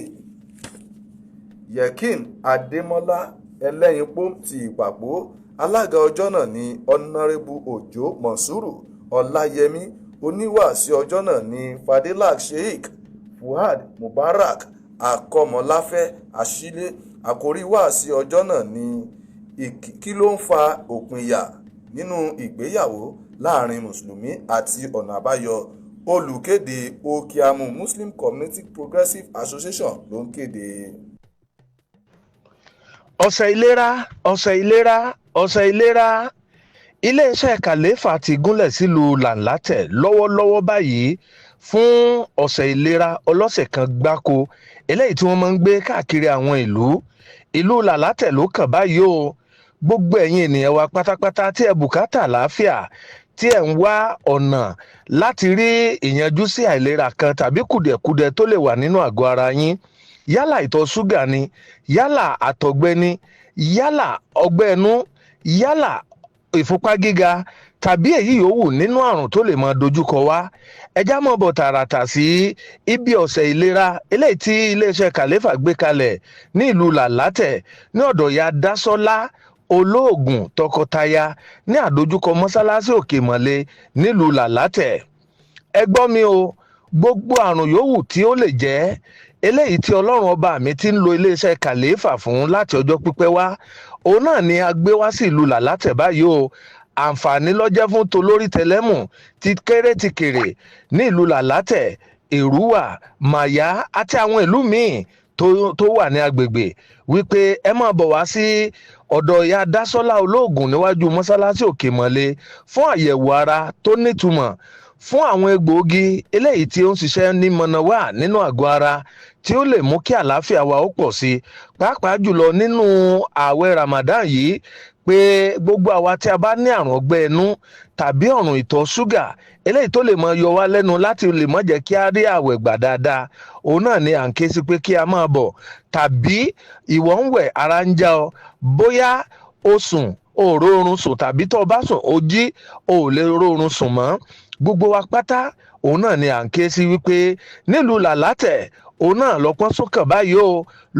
yekin adémọ́lá ẹlẹ́yinpó ti ìpàpó alága ọjọ́ náà ní ọ̀nàrẹ́bù òjó mọ̀súrù ọláyẹmí oníwàásí ọjọ́ náà ní fadilak sheikh fuad mubarak akọmọláfẹ́ àṣìlẹ àkórí wàásí ọjọ́ náà ní kí ló ń fa òpinya nínú ìgbéyàwó láàrin mùsùlùmí àti ọ̀nà àbáyọ olùkéde òkè àmù Muslim Community Progressive Association ló ń kéde. ọ̀sẹ̀ ìlera iléeṣẹ́ kàlẹ́fà ti gúnlẹ̀ sílùú làǹlàtẹ̀ lọ́wọ́lọ́wọ́ báyìí fún ọ̀sẹ̀ ìlera ọlọ́sẹ̀ kan gbáko eléyìí tí wọ́n máa ń gbé káàkiri àwọn ìlú làǹlàtẹ̀ ló kàn báyìí o gbogbo ẹ̀yin ènìyàn wa pátápátá tí ẹ bùkátà àlàáfíà tí ẹ̀ ń wá ọ̀nà láti rí ìyanjú sí àìlera kan tàbí kùdẹ̀kùdẹ̀ tó lè wà nínú àgọ́ ara yín yálà ìtọ̀ ṣúgà ni yálà àtọ̀gbẹ ni yálà ọgbẹ́ inú yálà ìfúnpá gíga tàbí èyí yòówù nínú àrùn tó lè máa dojúkọ wá ẹjá mọ̀ bọ̀ tààràtà sí ibi ọ̀sẹ̀ ìlera eléyìí tí iléeṣẹ́ kàlẹ́fà gbé kalẹ̀ ní ìlú làlátẹ̀ ní ọ̀dọ̀ ya dásọ́lá olóògùn tọkọtaya ní àdójúkọ mọ́sálásí òkè mọ́lẹ̀ nílùú làlátẹ̀ ẹ gbọ́ mi o gbogbo àrùn yòówù tí ó lè jẹ́ eléyìí tí ọlọ́run ọba mi ti ń lo iléeṣẹ́ kàlẹ́fà fún láti ọjọ́ pípẹ́ wá òun náà ni a gbé wá sí ìlú làlátẹ̀ báyìí o àǹfààní lọ́jẹ́ fún tolórí tẹlẹ́mù ti kéré ní ìlú làlátẹ̀ èrúwà màyá àti àwọn ìlú míì tó wà ní agbègbè wípé ẹ máa bọ̀ wá sí ọ̀dọ̀ ìyá dásọ́lá olóògùn níwájú mọ́sálásí òkè mọ́lẹ̀ fún àyẹ̀wò ara tó nítumọ̀ fún àwọn egbòogi eléyìí tí ó ń ṣiṣẹ́ ní mọ̀nàwá nínú àgọ́ ara tí ó lè mú kí àlàáfíà wa ó pọ̀ sí pàápàá jùlọ nínú ààwẹ̀ Ramadan yìí pé gbogbo àwa tí a bá ní àrùn ọgbẹ́ inú tàbí ọ̀rùn ìtọ̀ ṣúgà eléyìí tó lè mọ yọ wá lẹ́nu láti lè mọ jẹ́ kí a rí ààwẹ̀ gbà dáadáa òun náà ni à ń ké sí pé kí a máa bọ̀ tàbí ìwọ ń wẹ̀ ara ń já ọ bóyá o sùn o ò rórun sùn tàbí tó o bá sùn o jí o ò lè rórun sùn mọ́ gbogbo wa pátá òun náà ni à ń ké sí wípé nílùú làlátẹ̀ òun náà lọ́pọ́n sókàn báyìí o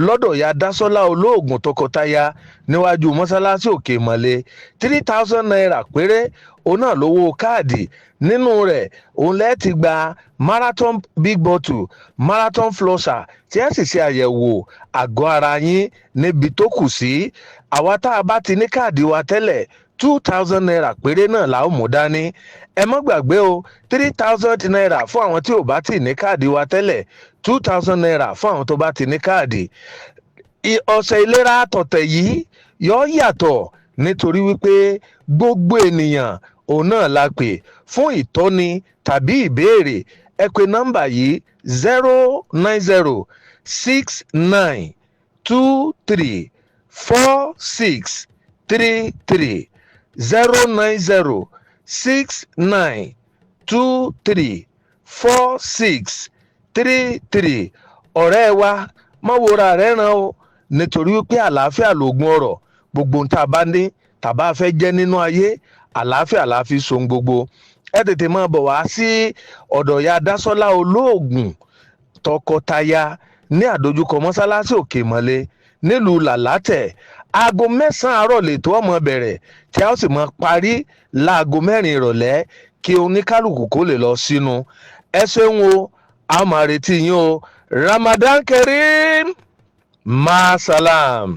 lọ́dọ̀ ya dásọ́lá olóògùn tọkọtaya níwájú mọ́sálásí òkè mọ́lẹ̀ 3,000 naira péré òun náà lówó káàdì nínú rẹ̀ òun lẹ́ẹ̀ ti gba marathon big bottle marathon flosser tí ẹ sì ṣe àyẹ̀wò àgọ́ ara yín níbi tó kù sí àwa tá a bá ti ní káàdì wa tẹ́lẹ̀ 2,000 naira péré náà la ó mú dání ẹ mọ́ gbàgbé o 3,000 naira fún àwọn tí ò bá ti ní káàdì wa tẹ́lẹ̀ 2,000 naira fún àwọn tó bá ti ní káàdì ọ̀sẹ̀ ìlera tọ̀tẹ̀ yìí yọ yàtọ̀ nítorí wípé gbogbo ènìyàn òun náà la pè fún ìtọ́ni tàbí ìbéèrè ẹ pè nọ́mbà yìí 09069234633 09069234633 ọ̀rẹ́ wa má wòra rẹ̀ ràn o nítorí wípé àlàáfíà lògùn ọrọ̀ gbogbo ohun tá a bá ní tàbá fẹ́ jẹ́ nínú ayé àlàáfíà la fi so gbogbo ẹ tètè máa bọ̀ wá sí ọ̀dọ̀ ya dásọ́lá olóògùn tọkọtaya ní àdójúkọ mọ́sálásí òkè mọ́lẹ̀ nílùú làlátẹ̀ aago 9 àárọ̀ lètò ọmọ bẹ̀rẹ̀ tí a ó sì máa parí láago 4 ìrọ̀lẹ́ kí oníkálukú kó lè lọ sínú ẹ ṣeun o a máa retí yín o Ramadan Kareem masalam.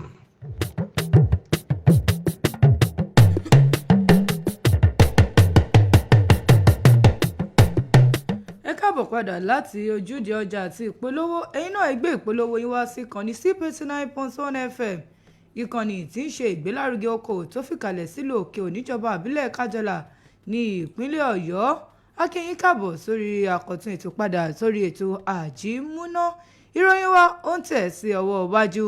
káàbọ̀ padà láti ojúde ọjà àti ìpolówó ẹ̀yin náà gbé ìpolówó yín wá sí ìkànnì C89.1 FM ìkànnì tí ń ṣe ìgbélárugẹ okòwò tó fìkàlẹ̀ sílùú òkè òníjọba àbílẹ̀ kájọlà ní ìpínlẹ̀ ọ̀yọ́ akínyìn káàbọ̀ sórí àkọ́tún ètò padà sórí ètò àjímúná ìròyìn wa ó ń tẹ̀ sí ọwọ́ iwájú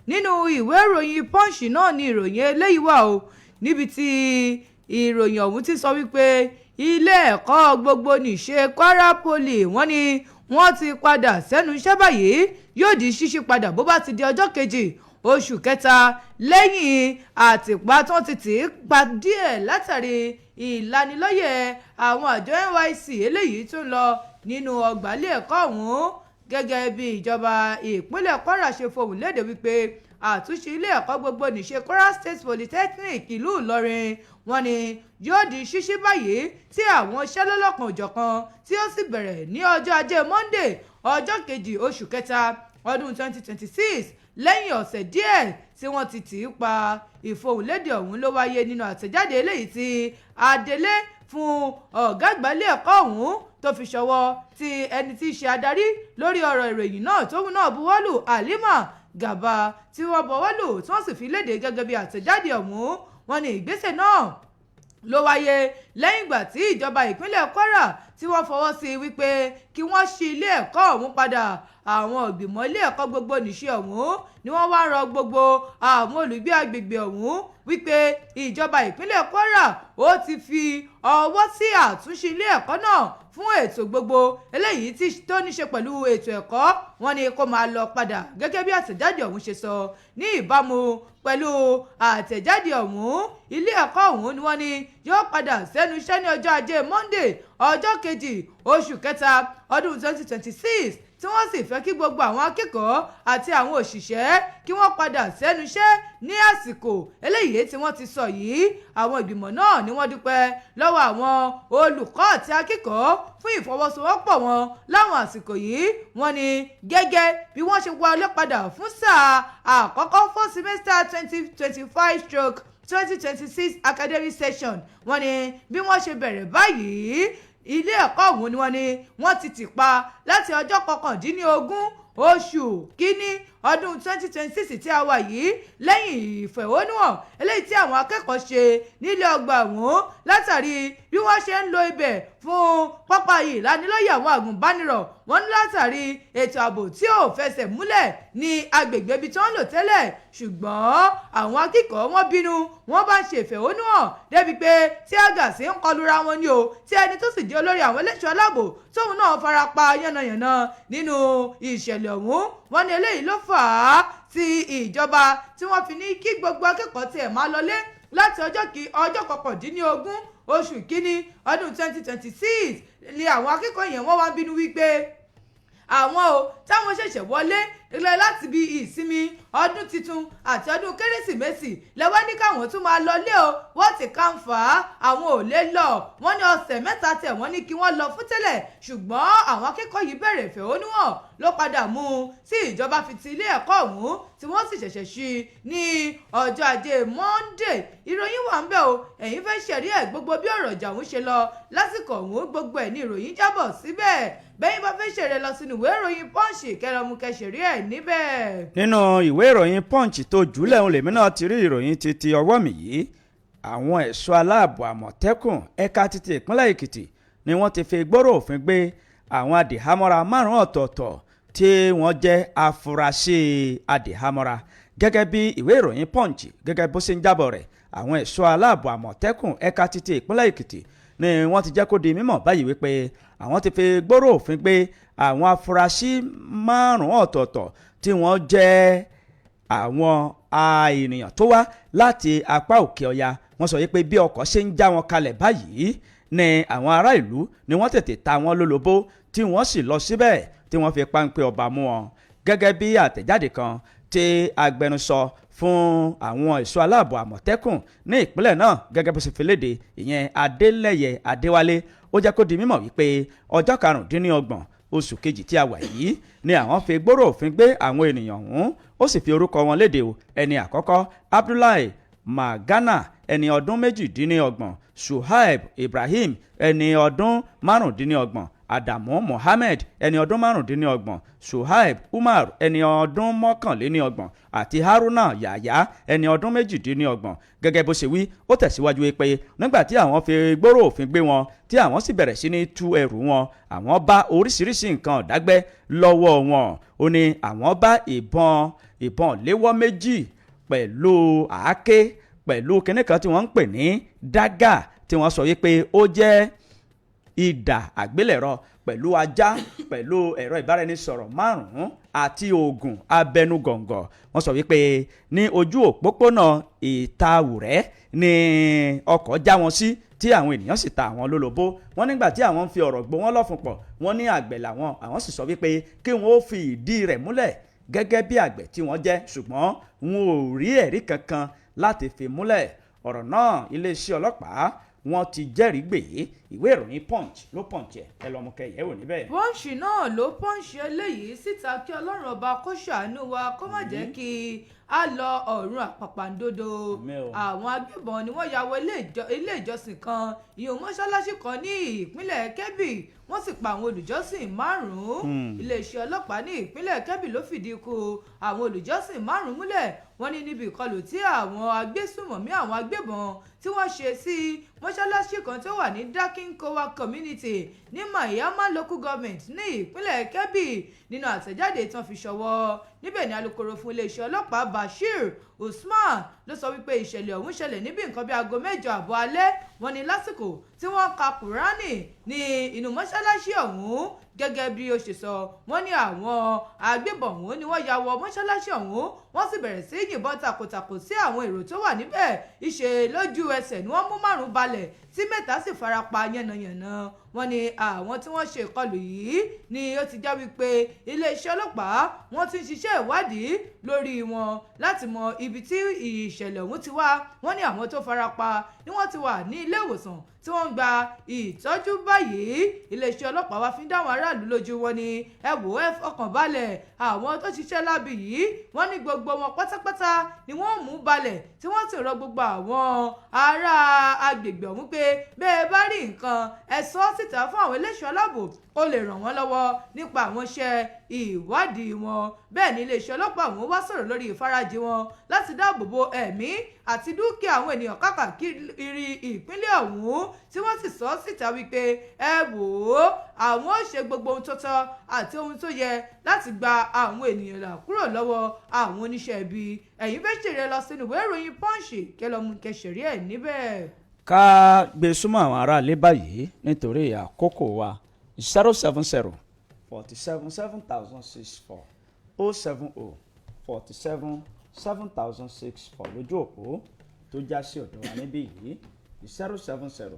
nínú ìwé ìròyìn punch náà ni ìròyìn eléyìí wà o níbi tí ìròyìn ọ̀hún ti sọ wípé ilé ẹ̀kọ́ gbogbo nìṣe Kwara Poly wọ́n ní wọ́n ti padà sẹ́nu iṣẹ́ báyìí yóò di ṣíṣí padà bó bá ti di ọjọ́ kejì oṣù kẹta lẹ́yìn àtìpá tó ti tì í pa díẹ̀ látàrí ìlanilọ́yẹ̀ àwọn àjọ NYSC eléyìí tó ń lọ nínú ọgbà ilé ẹ̀kọ́ ọ̀hún gẹ́gẹ́ bí ìjọba ìpínlẹ̀ Kwara ṣe fohùn léde wípé àtúnṣe ilé ẹ̀kọ́ gbogbo nìṣe Kwara State Polytechnic ìlú Ìlọrin wọ́n ní yóò di ṣíṣí báyìí tí àwọn iṣẹ́ lọ́lọ́kan òjọ̀kan tí ó sì bẹ̀rẹ̀ ní ọjọ́ ajé Monday ọjọ́ kejì oṣù kẹta ọdún 2026 lẹ́yìn ọ̀sẹ̀ díẹ̀ tí wọ́n ti tì í pa ìfohùnlédè ọ̀hún ló wáyé nínú àtẹ̀jáde eléyìí tí adelé fún ọ̀gá àgbà ilé ẹ̀kọ́ ọ̀hún tó fi ṣọwọ́ tí ẹni tí í ṣe adarí lórí ọ̀rọ̀ ìròyìn náà tóun náà buwọ́lù Halima Gàbá tí wọ́n buwọ́lù tí wọ́n sì fi léde gẹ́gẹ́ bí àtẹ̀jáde ọ̀hún wọ́n ní ìgbésẹ̀ náà ló wáyé lẹ́yìn ìgbà tí ìjọba ìpínlẹ̀ Kwara tí wọ́n fọwọ́ sí wípé kí wọ́n ṣí ilé ẹ̀kọ́ ọ̀hún padà àwọn ìgbìmọ̀ ilé ẹ̀kọ́ gbogbo nìṣe ọ̀hún ni wọ́n wá rọ gbogbo àwọn olùgbé agbègbè ọ̀hún wípé ìjọba ìpínlẹ̀ Kwara ó ti fi ọwọ́ sí àtúnṣe ilé ẹ̀kọ́ náà fún ètò gbogbo eléyìí tó ní ṣe pẹ̀lú ètò ẹ̀kọ́ wọn ni kó máa lọ padà gẹ́gẹ́ bí àtẹ̀jáde ọ̀hún ṣe sọ ní ìbámu pẹ̀lú àtẹ̀jáde ọ̀hún ilé ẹ̀kọ́ ọ̀hún ni wọ́n ní yóò padà sẹ́nu iṣẹ́ ní ọjọ́ ajé Monday ọjọ́ kejì oṣù kẹta ọdún 2026 tí wọ́n sì fẹ́ kí gbogbo àwọn akẹ́kọ̀ọ́ àti àwọn òṣìṣẹ́ kí wọ́n padà sẹ́nu iṣẹ́ ní àsìkò eléyìí tí wọ́n ti sọ yìí àwọn ìgbìmọ̀ náà ni wọ́n dúpẹ́ lọ́wọ́ àwọn olùkọ́ àti akẹ́kọ̀ọ́ fún ìfọwọ́sowọ́pọ̀ wọn láwọn àsìkò yìí wọ́n ní gẹ́gẹ́ bí wọ́n ṣe wọlé padà fún sáà àkọ́kọ́ fún semester 2025/2026 academic session wọ́n ní bí wọ́n ṣe bẹ̀rẹ̀ báyìí ilé ẹ̀kọ́ ọ̀hún ni wọ́n ní wọ́n ti tì pa láti ọjọ́ 19 oṣù kínní ọdún 2026 tí a wà yìí lẹ́yìn ìfẹ̀hónúhàn eléyìí tí àwọn akẹ́kọ̀ọ́ ṣe nílé ọgbà ọ̀hún látàrí bí wọ́n ṣe ń lo ibẹ̀ fún pápá ìlanilọ́yẹ̀ àwọn àgùnbánirọ̀ wọ́n ní látàrí ètò ààbò tí ò fẹsẹ̀ múlẹ̀ ní agbègbè ibi tí wọ́n ń lò tẹ́lẹ̀ ṣùgbọ́n àwọn akẹ́kọ̀ọ́ wọn bínú wọ́n bá ń ṣe ìfẹ̀hónúhàn débi pé tí àgàsí ń kọlura wọn ni o tí ẹni tó sì di olórí àwọn ẹlẹ́ṣọ́ aláàbò tóun náà fara pa yánnayànna nínú ìṣẹ̀lẹ̀ ọ̀hún wọ́n ní eléyìí ló fà á tí ìjọba tí wọ́n fi ní kí gbogbo akẹ́kọ̀ọ́ tiẹ̀ máa lọlé láti ọjọ́ 19 oṣù kínní ọdún 2026 ni àwọn akẹ́kọ̀ọ́ yẹn wọ́n wá bínú wípé àwọn o táwọn ṣẹ̀ṣẹ̀ wọlé ilẹ̀ láti bí ìsinmi ọdún tuntun àti ọdún kérésìmesì lẹ́wọ́ ní káwọn tún máa lọ lé o wọ́n ti kàn fà á àwọn ò lè lọ wọ́n ní ọ̀sẹ̀ mẹ́ta tẹ̀ wọ́n ní kí wọ́n lọ fún tẹ́lẹ̀ ṣùgbọ́n àwọn akẹ́kọ̀ọ́ yìí bẹ̀rẹ̀ ìfẹ̀hónúhàn ló padà mú un tí ìjọba fi ti ilé ẹ̀kọ́ ọ̀hún tí wọ́n sì ṣẹ̀ṣẹ̀ ṣí ní ọjọ́ ajé Monday ìròyìn wà ń bẹ̀ o ẹ̀yin fẹ́ ṣẹ̀rí ẹ̀ gbogbo bí ọ̀rọ̀ ìjà ọ̀hún ṣe lọ lásìkò ọ̀hún gbogbo ẹ̀ ní ìròyìn jábọ̀ síbẹ̀ bẹ́yìn bá fẹ́ ṣèrè lọ sínú ìwé ìròyìn Punch kẹrọmú kẹsẹ̀rí ẹ̀ níbẹ̀. nínú ìwé ìròyìn Punch tó jùlẹ̀ òun lèmi náà ti rí ìròyìn ti ọwọ́ mi yìí àwọn ẹ̀ṣọ́ aláàbò àmọ̀tẹ́kùn ẹ̀ka títí ìpínlẹ̀ Èkìtì ni wọ́n ti fi gbòòrò òfin gbé àwọn adìhámọ́ra márùn-ún ọ̀tọ̀ọ̀tọ̀ tí wọ́n jẹ́ afurasí adìhámọ́ra gẹ́gẹ́ bí ìwé ìròyìn Punch gẹ́gẹ́ bó ṣe ń jábọ̀ rẹ̀ àwọn ẹ̀ṣọ́ aláàbò àmọ̀tẹ́kùn ẹ̀ka títí ìpínlẹ̀ Èkìtì ni wọ́n ti jẹ́ kó di mímọ̀ báyìí wípé àwọn ti fi gbòòrò òfin gbé àwọn afurasí márùn-ún ọ̀tọ̀ọ̀tọ̀ tí wọ́n jẹ́ àwọn ènìyàn tó wá láti apá òkè ọya wọ́n sọ wípé bí ọkọ̀ ṣe ń já wọn kalẹ̀ báyìí ni àwọn ará ìlú ni wọ́n tètè ta wọn lólobó tí wọ́n sì lọ síbẹ̀ tí wọ́n fi páńpẹ́ ọba mú wọn gẹ́gẹ́ bí àtẹ̀jáde kan tí agbẹnusọ fún àwọn ẹ̀ṣọ́ aláàbò àmọ̀tẹ́kùn ní ìpínlẹ̀ náà gẹ́gẹ́ bó ṣe fi léde ìyẹn Adélẹ́yẹ Adéwálé ó jẹ́ kó di mímọ̀ wípé ọjọ́ 25 oṣù kejì tí a wà yìí ni àwọn fi gbòòrò òfin gbé àwọn ènìyàn ọ̀hún ó sì fi orúkọ wọn léde o ẹni àkọ́kọ́ Abdullahi Magana ẹni ọdún 28 Suhaib Ibrahim ẹni ọdún 25 Adamu Mohammed ẹni ọdún 25 Suhaib Umar ẹni ọdún 29 àti Haruna Yahya ẹni ọdún 28 gẹ́gẹ́ bó ṣe wí ó tẹ̀síwájú pé nígbà tí àwọn fi gbòòrò òfin gbé wọn tí àwọn sì bẹ̀rẹ̀ sí ní tú ẹrù wọn àwọn bá oríṣiríṣi nǹkan ọ̀dágbẹ́ lọ́wọ́ wọn ó ní àwọn bá ìbọn léwọ́ méjì pẹ̀lú àáké pẹ̀lú kinní kan tí wọ́n ń pè ní dágà tí wọ́n sọ wípé ó jẹ́ ìdà àgbélẹ̀rọ pẹ̀lú ajá pẹ̀lú ẹ̀rọ ìbáraẹnisọ̀rọ̀ 5 àti oògùn abẹnugọ̀ngọ̀ wọ́n sọ wípé ní ojú òpópónà Ìtawùrẹ́ ni ọkọ̀ já wọn sí tí àwọn ènìyàn sì ta àwọn lólobó wọ́n nígbà tí àwọn ń fi ọ̀rọ̀ gbọ́ wọn lọ́fun pọ̀ wọ́n ní àgbẹ̀ làwọn àwọn sì sọ wípé kí wọ́n ó fi ìdí rẹ̀ múlẹ̀ gẹ́gẹ́ bí àgbẹ̀ tí wọ́n jẹ́ ṣùgbọ́n wọn ò rí ẹ̀rí kankan láti fi múlẹ̀ ọ̀rọ̀ náà iléeṣẹ́ ọlọ́pàá wọ́n ti jẹ́rìí gbé ìwé ìròyìn Punch ló Punch ẹ lọ́mú kẹyẹ wò níbẹ̀. Punch náà ló Punch eléyìí síta kí Ọlọ́run ọba kó ṣàánú wa kó má jẹ́ kí a lọ ọ̀run àpàpàǹdodo àwọn agbébọn ni wọ́n ya wọ ilé ìjọsìn kan ìyẹn mọ́ṣáláṣí kan ní ìpínlẹ̀ Kebbi wọ́n sì pa àwọn olùjọ́sìn 5 iléeṣẹ́ ọlọ́pàá ní ìpínlẹ̀ Kebbi ló fìdí ikú àwọn olùjọ́sìn 5 múlẹ̀ wọ́n ní níbi ìkọlù tí àwọn agbésùmọ̀mí àwọn agbébọn tí wọ́n ṣe sí mọ́ṣáláṣí kan tó wà ní Dakinkowa community ní Mayama local government ní ìpínlẹ̀ Kebbi nínú àtẹ̀jáde tí wọ́n fi ṣọwọ́ níbẹ̀ ni alukoro fún iléeṣẹ́ ọlọ́pàá Bashir Usman ló sọ wípé ìṣẹ̀lẹ̀ ọ̀hún ṣẹlẹ̀ níbi nǹkan bí aago 8 alẹ́ wọ́n ní lásìkò tí wọ́n ka Kùránì ní inú mọ́ṣáláṣí ọ̀hún gẹ́gẹ́ bí ó ṣe sọ wọ́n ní àwọn agbébọn ọ̀hún ni wọ́n ya wọ mọ́ṣáláṣí ọ̀hún wọ́n sì bẹ̀rẹ̀ sí yìnbọn takòtàkò sí àwọn èrò tó wà níbẹ̀ ìṣe lójú ẹsẹ̀ ni wọ́n mú 5 balẹ̀ tí 3 sì farapa yánnayànna wọ́n ní àwọn tí wọ́n ṣe ìkọlù yìí ni ó ti já wípé iléeṣẹ́ ọlọ́pàá wọ́n ti ń ṣiṣẹ́ ìwádìí lórí wọn láti mọ ibi tí ìṣẹ̀lẹ̀ ọ̀hún ti wá wọ́n ní àwọn tó farapa ni wọ́n ti wà ní ilé ìwòsàn tí wọ́n ń gba ìtọ́jú báyìí iléeṣẹ́ ọlọ́pàá wá fi ń dáwọn aráàlú lójú wọn ni ẹ wò ẹ fọkàn balẹ̀ àwọn tó ṣiṣẹ́ lábì yìí wọ́n ní gbogbo wọn pátápátá ni wọ́n mú balẹ̀ tí wọ́n sì rọ gbogbo àwọn ará agbègbè ọ̀hún pé bẹ́ẹ̀ bá rí nǹkan ẹ sọ síta fún àwọn eléṣọ́ aláàbò ó lè ràn wọ́n lọ́wọ́ nípa àwọn iṣẹ́ ìwádìí wọn bẹ́ẹ̀ ni iléeṣẹ́ ọlọ́pàá ọ̀hún wá sọ̀rọ̀ lórí ìfarajì wọn láti dáàbò bo ẹ̀mí àti dúkìá àwọn ènìyàn káàkiri ìpínlẹ̀ ọ̀hún tí wọ́n sì sọ síta wípé ẹ wò ó àwọn ó ṣe gbogbo ohun tó tọ́ àti ohun tó yẹ láti gba àwọn ènìyàn là kúrò lọ́wọ́ àwọn oníṣẹ́ ibi ẹ̀yin fẹ́ ṣèrè lọ sínú ìwé ìròyìn Punch kẹlọ́mù kẹsẹ̀rí ẹ̀ níbẹ̀. ká gbé súnmọ́ àwọn aráalé báyìí nítorí àkókò wa 070 47 7064 070 47 7064 lójú òpó tó já sí ọ̀dọ̀ wa níbí yìí 070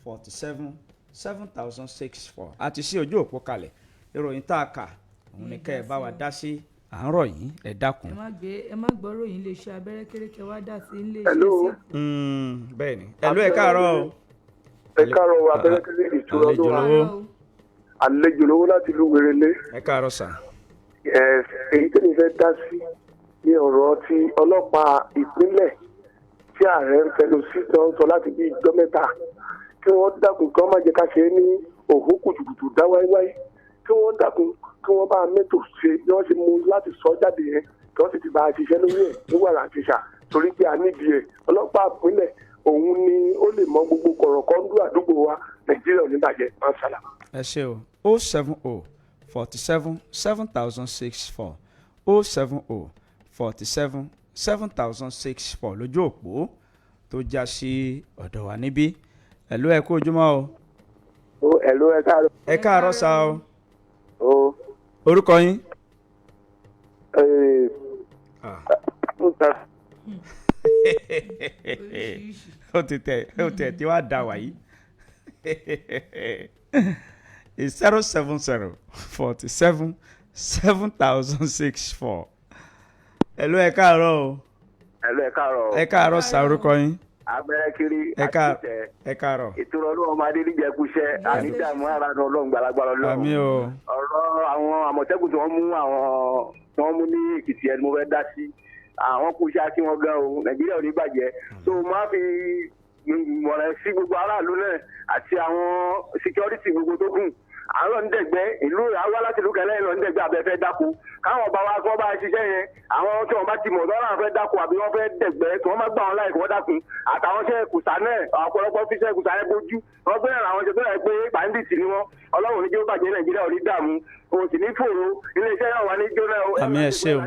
47 7064 àti sí ojú òpó kalẹ̀ ìròyìn tá a kà òun ni kẹ́ ẹ bá wa dá sí à ń rọ̀ yín ẹ dákun. ẹ má gbọ́ ròyìn iléeṣẹ́ abẹ́rẹ́ kérékè wá dà sí iléeṣẹ́ Hello. sí. bẹ́ẹ̀ ni ẹ̀lú ẹ káàárọ̀ o. ẹ káàárọ̀ abẹ́rẹ́ kérékè ìtura àlejò ọdún wa lówó. àlejò lówó láti ìlú Wérélé. ẹ káàárọ̀ sà. èyí tí mi fẹ́ dá sí ní ọ̀rọ̀ tí ọlọ́pàá ìpínlẹ̀ tí ààrẹ ń fẹnu sí sọ láti bí ìjọ mẹ́ta kí wọ́n dákun kí wọ́n má jẹ́ ká ṣe é ní òhún kùtùkùtù dá wáíwáí kí wọ́n dákun kí wọ́n bá mẹ́tò ṣe bí wọ́n ṣe mú láti sọ jáde yẹn kí wọ́n sì ti bá a ṣiṣẹ́ lórí ẹ̀ ní wàrà àṣìṣà torí pé a nídìí ẹ̀ ọlọ́pàá ìpínlẹ̀ òun ni ó lè mọ gbogbo kọ̀rọ̀kọ́ndú àdúgbò wa Nàìjíríà oníbàjẹ́ máa ń ṣàlà. ẹ ṣe o 070 47 7064 070 47 7064 lójú òpó tó já sí ọ̀dọ̀ wa níbí. ẹ̀lú ẹ kú ojúmọ́ o. ẹ̀lú ẹ káàárọ̀. ẹ káàárọ̀ sá o. orúkọ yín. ó ti tẹ̀ tí wàá da wàyí. 070 47 7064. ẹ̀lú ẹ káàárọ̀ o. ẹ̀lú ẹ káàárọ̀. ẹ káàárọ̀ sá orúkọ yín. abẹ́rẹ́ kiri ẹ káàárọ̀. ìtura ọlọ́run ọmọdé níjẹ̀kúṣẹ́ ànídàmú ara ọlọ́run gbalagbala ọlọ́run. àmín o. ọ̀rọ̀ àwọn àmọ̀tẹ́kùn tí wọ́n mú ní Èkìtì ẹni mo fẹ́ dá sí àwọn kú iṣẹ́ kí wọ́n gan o Nàìjíríà ò ní bàjẹ́ so máa fi mọ̀rẹ́ sí gbogbo aráàlú náà àti àwọn security gbogbo tó kù àwọn ọ̀ndẹ̀gbẹ́ ìlú àwa láti ìlú kẹlẹ́ ìlú ọ̀ndẹ̀gbẹ́ abẹ́fẹ́ dáko káwọn ọba wa kọ́ bá ṣiṣẹ́ yẹn àwọn tí wọ́n bá ti mọ̀ lọ́rọ̀ fẹ́ dáko àbí wọ́n fẹ́ dẹ̀gbẹ́ tí wọ́n má gbà wọn láì kọ́ dákun àtàwọn iṣẹ́ kùsà náà ọ̀pọ̀lọpọ̀ fi iṣẹ́ kùsà yẹn bójú wọ́n gbé àwọn iṣẹ́ tó yẹ pé bàndìtì ni wọ́n Ọlọ́run níjó bàjẹ́ Nàìjíríà ò ní dààmú òun sì ní fòrò iléeṣẹ́ náà wà ní jóná àmín ẹ ṣé o.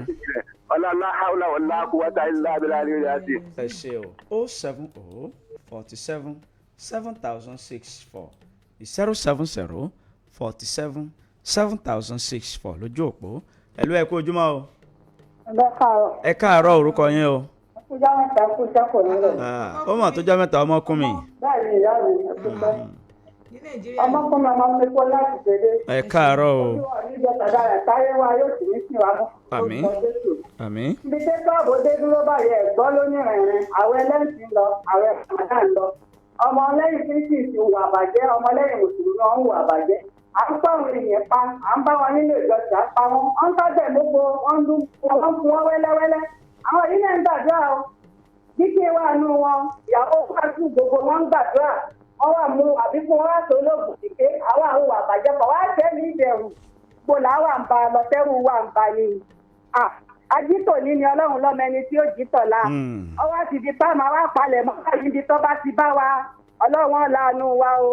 ọlọ́lá haúlá ọ̀lá kúwátá ilá abilá rí rí àti. ẹ ṣé o 070 47 7064 070 47 7064 lójú òpó. ẹ̀lú ẹ kú ojúmọ́ o. ẹ káàárọ̀ orúkọ yín o. ọjọ́ mẹ́ta kú sẹ́kù nílẹ̀. ó mọ̀ tó jọ́ mẹ́ta ọmọkùnrin mi. bẹ́ẹ̀ ni ìyá mi ẹ ti pẹ́. ọmọkùnrin ọmọ mi kó láti dédé. ẹ káàárọ̀ o. ojú ọ̀nìjọ tàdá rẹ̀ táyé wa yóò sì ní sí wa mọ́. àmín àmín. ibi tí sọ́ọ̀bù dé dúró báyìí ẹ̀gbọ́n ló ní rìnrìn àwọn ẹlẹ́sìn lọ àwọn ẹ̀fọ̀dá ń lọ. ọmọ lẹ́yìn kristi ti hùwà bàjẹ́ ọmọ lẹ́yìn mùsùlùmí wọn hùwà bàjẹ́. à ń pa àwọn èèyàn pa à ń bá wọn nínú ìjọsìn àpá wọn. wọ́n ń sábẹ̀ gbogbo wọn fún wọn wẹ́lẹ́wẹ́lẹ́. àwọn yìí náà ń gbàdúrà o. dídé wà nù wọn ìyàwó pàṣẹ gbogbo wọn ń gbàdúrà. wọ́n wà mú àbíkú wọn wá tó lóògùn ìké àwọn àwọn àbàjẹ́ pọ̀ wá jẹ́ ní ìbẹ̀rù gbò làwọn à ń ba lọ́tẹ́rù wà ń ba ni. ajítò ní ni ọlọ́run lọ́mọ ẹni tí ó jítọ̀ la. ọwọ́ ti di páàmù àwọn àpalẹ̀ mọ́ káyọ̀ ibi tó bá ti bá wa ọlọ́run láàánú wa o.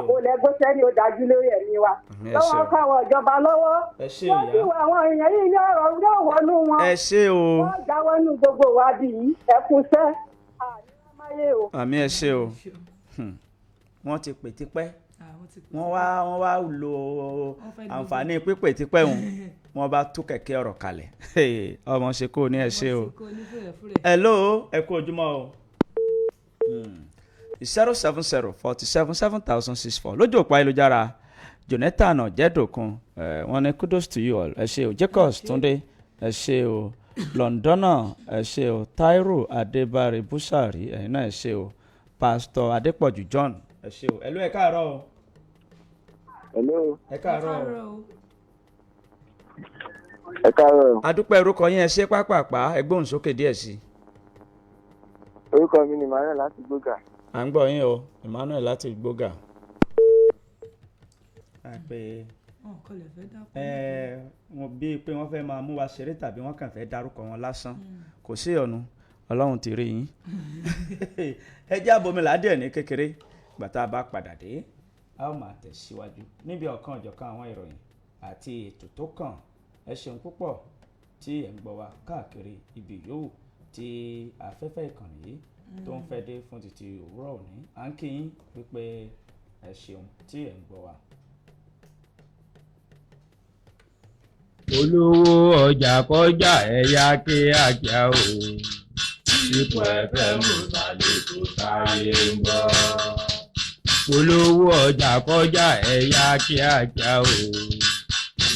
àbólẹ̀ gbóṣẹ́ ni ó dájú lórí ẹ̀mí wa. lọ́wọ́ fáwọn ìjọba lọ́wọ́. wọ́n sì wọ àwọn èèyàn yìí ní ọ̀rọ̀ yóò wọnú wọn. ẹ ṣé o. wọ́n jáwọ́ nù gbogbo ìwádìí yìí ẹkúnṣẹ́ àmín ẹ ṣé o. wọ́n ti pè tipẹ́ wọ́n wá lo àǹfààní pípè tipẹ́ wọ́n bá tú kẹ̀kẹ́ ọ̀rọ̀ kalẹ̀ ọmọ ṣe kó ní ẹ ṣé o. hello ẹ kú ojúmọ́ o. 070 47 7064 lójú òpó ayélujára Jonathan ọ̀jẹ̀dọ̀kun wọ́n ní kudos to you all ẹ ṣé o. Jacobs Túndé ẹ ṣé o. Londona ẹ ṣé o. Taiwo Adébárí Búsàrí ẹ̀yin náà ẹ ṣé o. Pastor Adépọ̀jù John ẹ ṣé o. ẹ̀lú ẹ káàárọ̀ o. hello. ẹ káàárọ̀ o. ẹ káàárọ̀. adúpẹ́ orúkọ yín ẹ ṣé pápápá ẹ gbóhùn sókè díẹ̀ sí. orúkọ mi ni Emmanuel láti Gbógà. à ń gbọ́ yín o Emmanuel láti Gbógà. wọ́n bí pé wọ́n fẹ́ máa mú wa ṣeré tàbí wọ́n kàn fẹ́ dárúkọ wọn lásán kò sí ọ̀nù Ọlọ́run ti rí yín. ẹ jẹ́ àbomi ládìẹ̀ ní kékeré gbàtà bá padà dé a ó máa tẹ̀síwájú níbi ọ̀kan ọ̀jọ̀kan àwọn ìròyìn àti ètò tó kàn. ẹ ṣeun púpọ̀ tí ẹ̀ ń gbọ́ wa káàkiri ibi yòówù tí afẹ́fẹ́ ìkànnì yìí tó ń fẹ́ dé fún títí òwúrọ̀ òní à ń kí yín wípé ẹ ṣeun tí ẹ̀ ń gbọ́ wa. olówó ọjà kọjá ẹ̀yà kíákíá o ipò ẹ̀fẹ̀ mú balẹ̀ tó sáré ń bọ̀. olówó ọjà kọjá ẹ̀yà kíákíá o